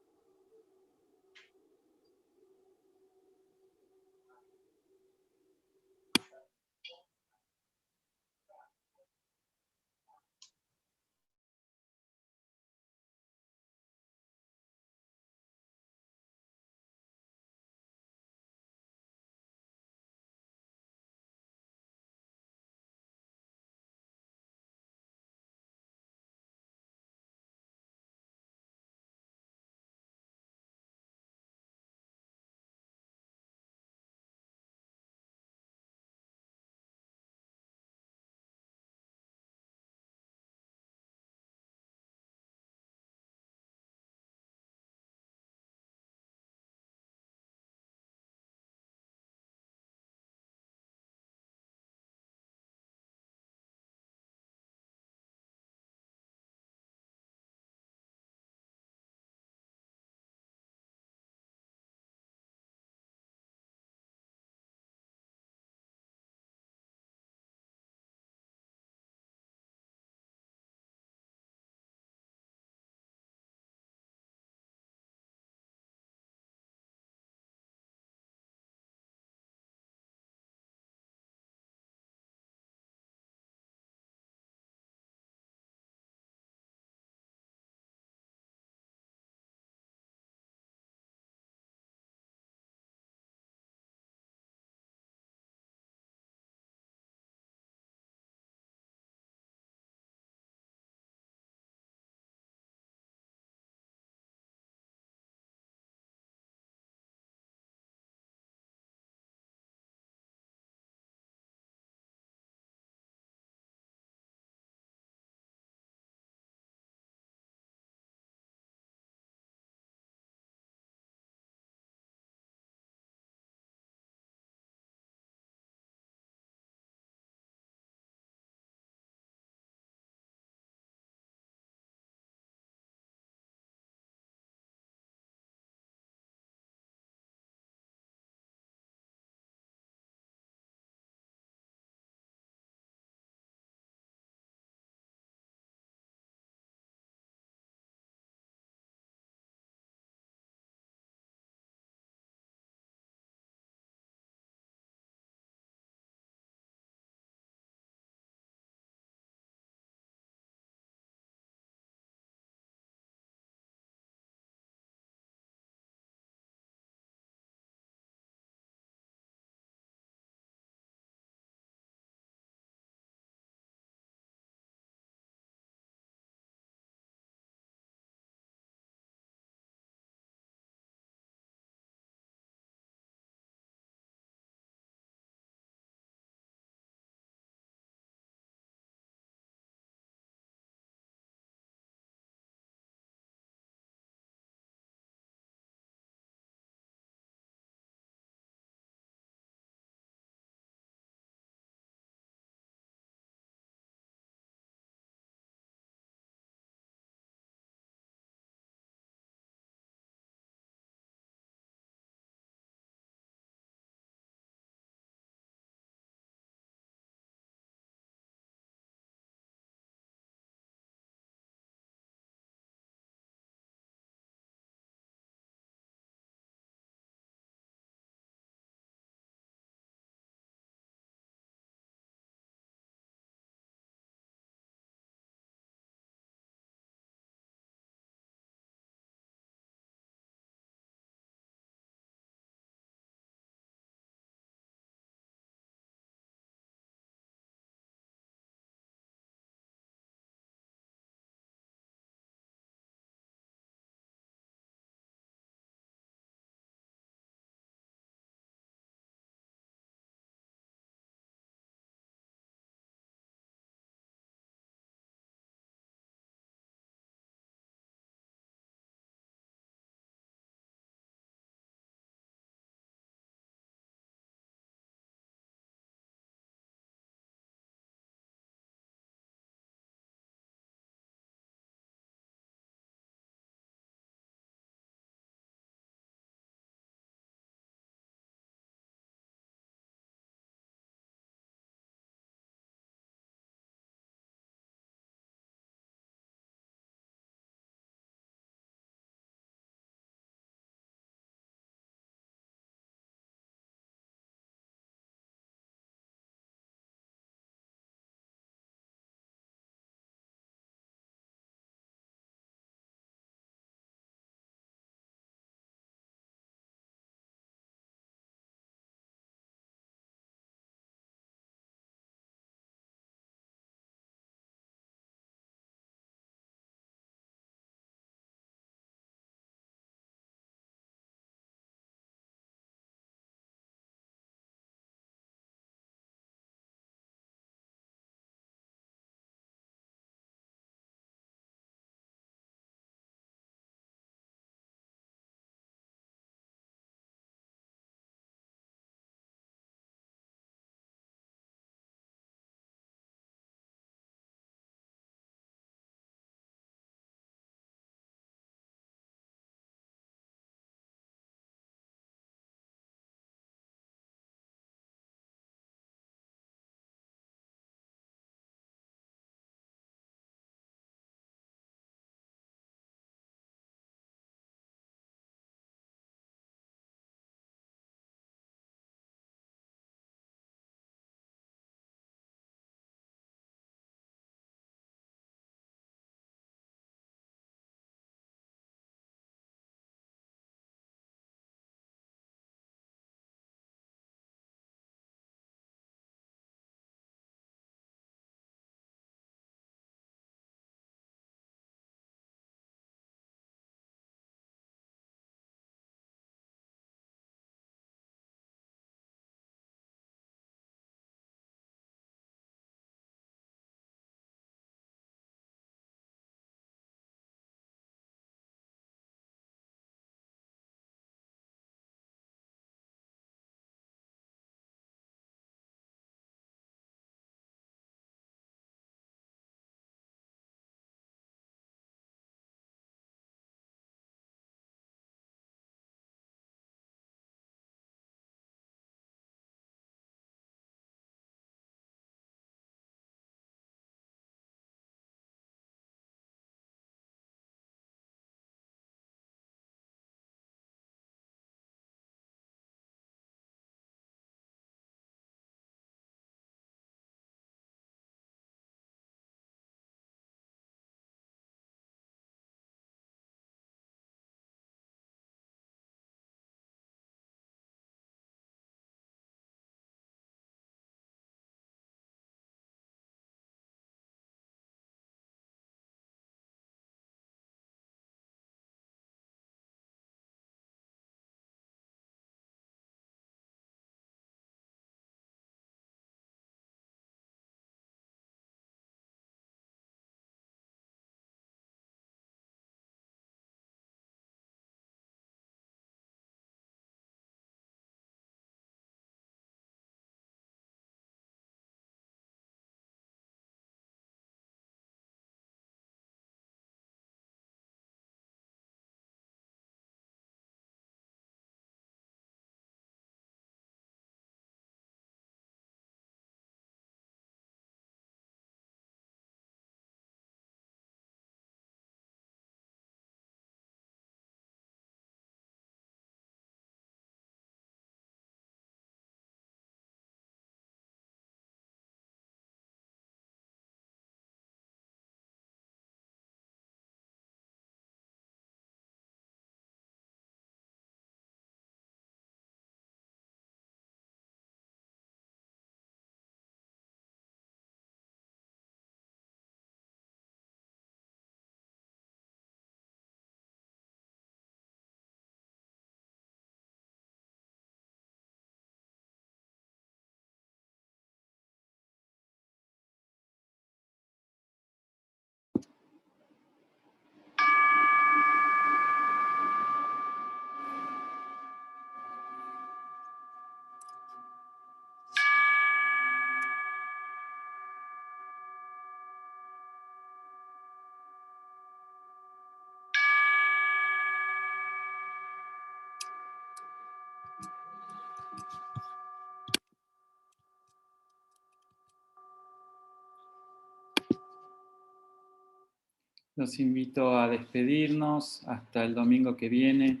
Los invito a despedirnos hasta el domingo que viene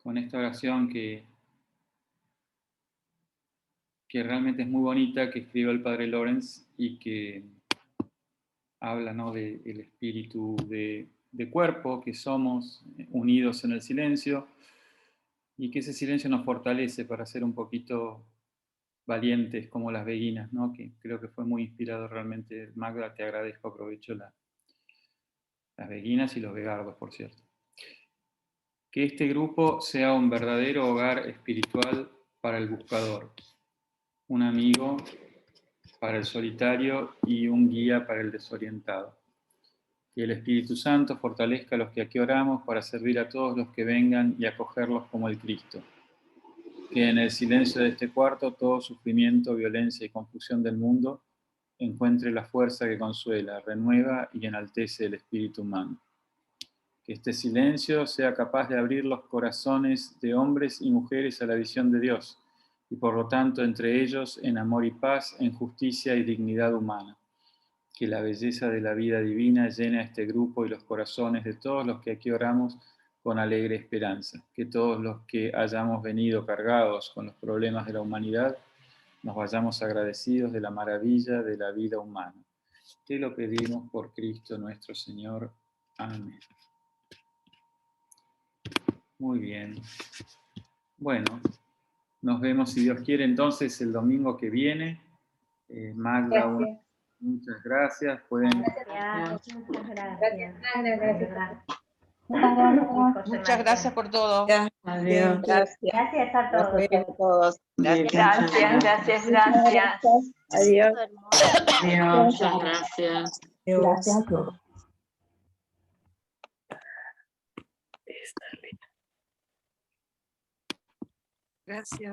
con esta oración que realmente es muy bonita, que escribió el Padre Lorenz y que habla, ¿no?, del espíritu de cuerpo que somos, unidos en el silencio, y que ese silencio nos fortalece para ser un poquito valientes como las beguinas, ¿no?, que creo que fue muy inspirador realmente. Magda, te agradezco, aprovecho las beguinas y los vegardos, por cierto. Que este grupo sea un verdadero hogar espiritual para el buscador, un amigo para el solitario y un guía para el desorientado. Que el Espíritu Santo fortalezca a los que aquí oramos para servir a todos los que vengan y acogerlos como el Cristo. Que en el silencio de este cuarto todo sufrimiento, violencia y confusión del mundo encuentre la fuerza que consuela, renueva y enaltece el espíritu humano. Que este silencio sea capaz de abrir los corazones de hombres y mujeres a la visión de Dios, y por lo tanto entre ellos en amor y paz, en justicia y dignidad humana. Que la belleza de la vida divina llene a este grupo y los corazones de todos los que aquí oramos con alegre esperanza. Que todos los que hayamos venido cargados con los problemas de la humanidad nos vayamos agradecidos de la maravilla de la vida humana. Te lo pedimos por Cristo nuestro Señor. Amén. Muy bien. Bueno, nos vemos, si Dios quiere, entonces el domingo que viene. Magda, muchas gracias. Pueden... Muchas gracias por todo. Adiós. Gracias a todos. Gracias a todos. Gracias. Adiós. Adiós. Muchas gracias. Gracias a todos. Gracias.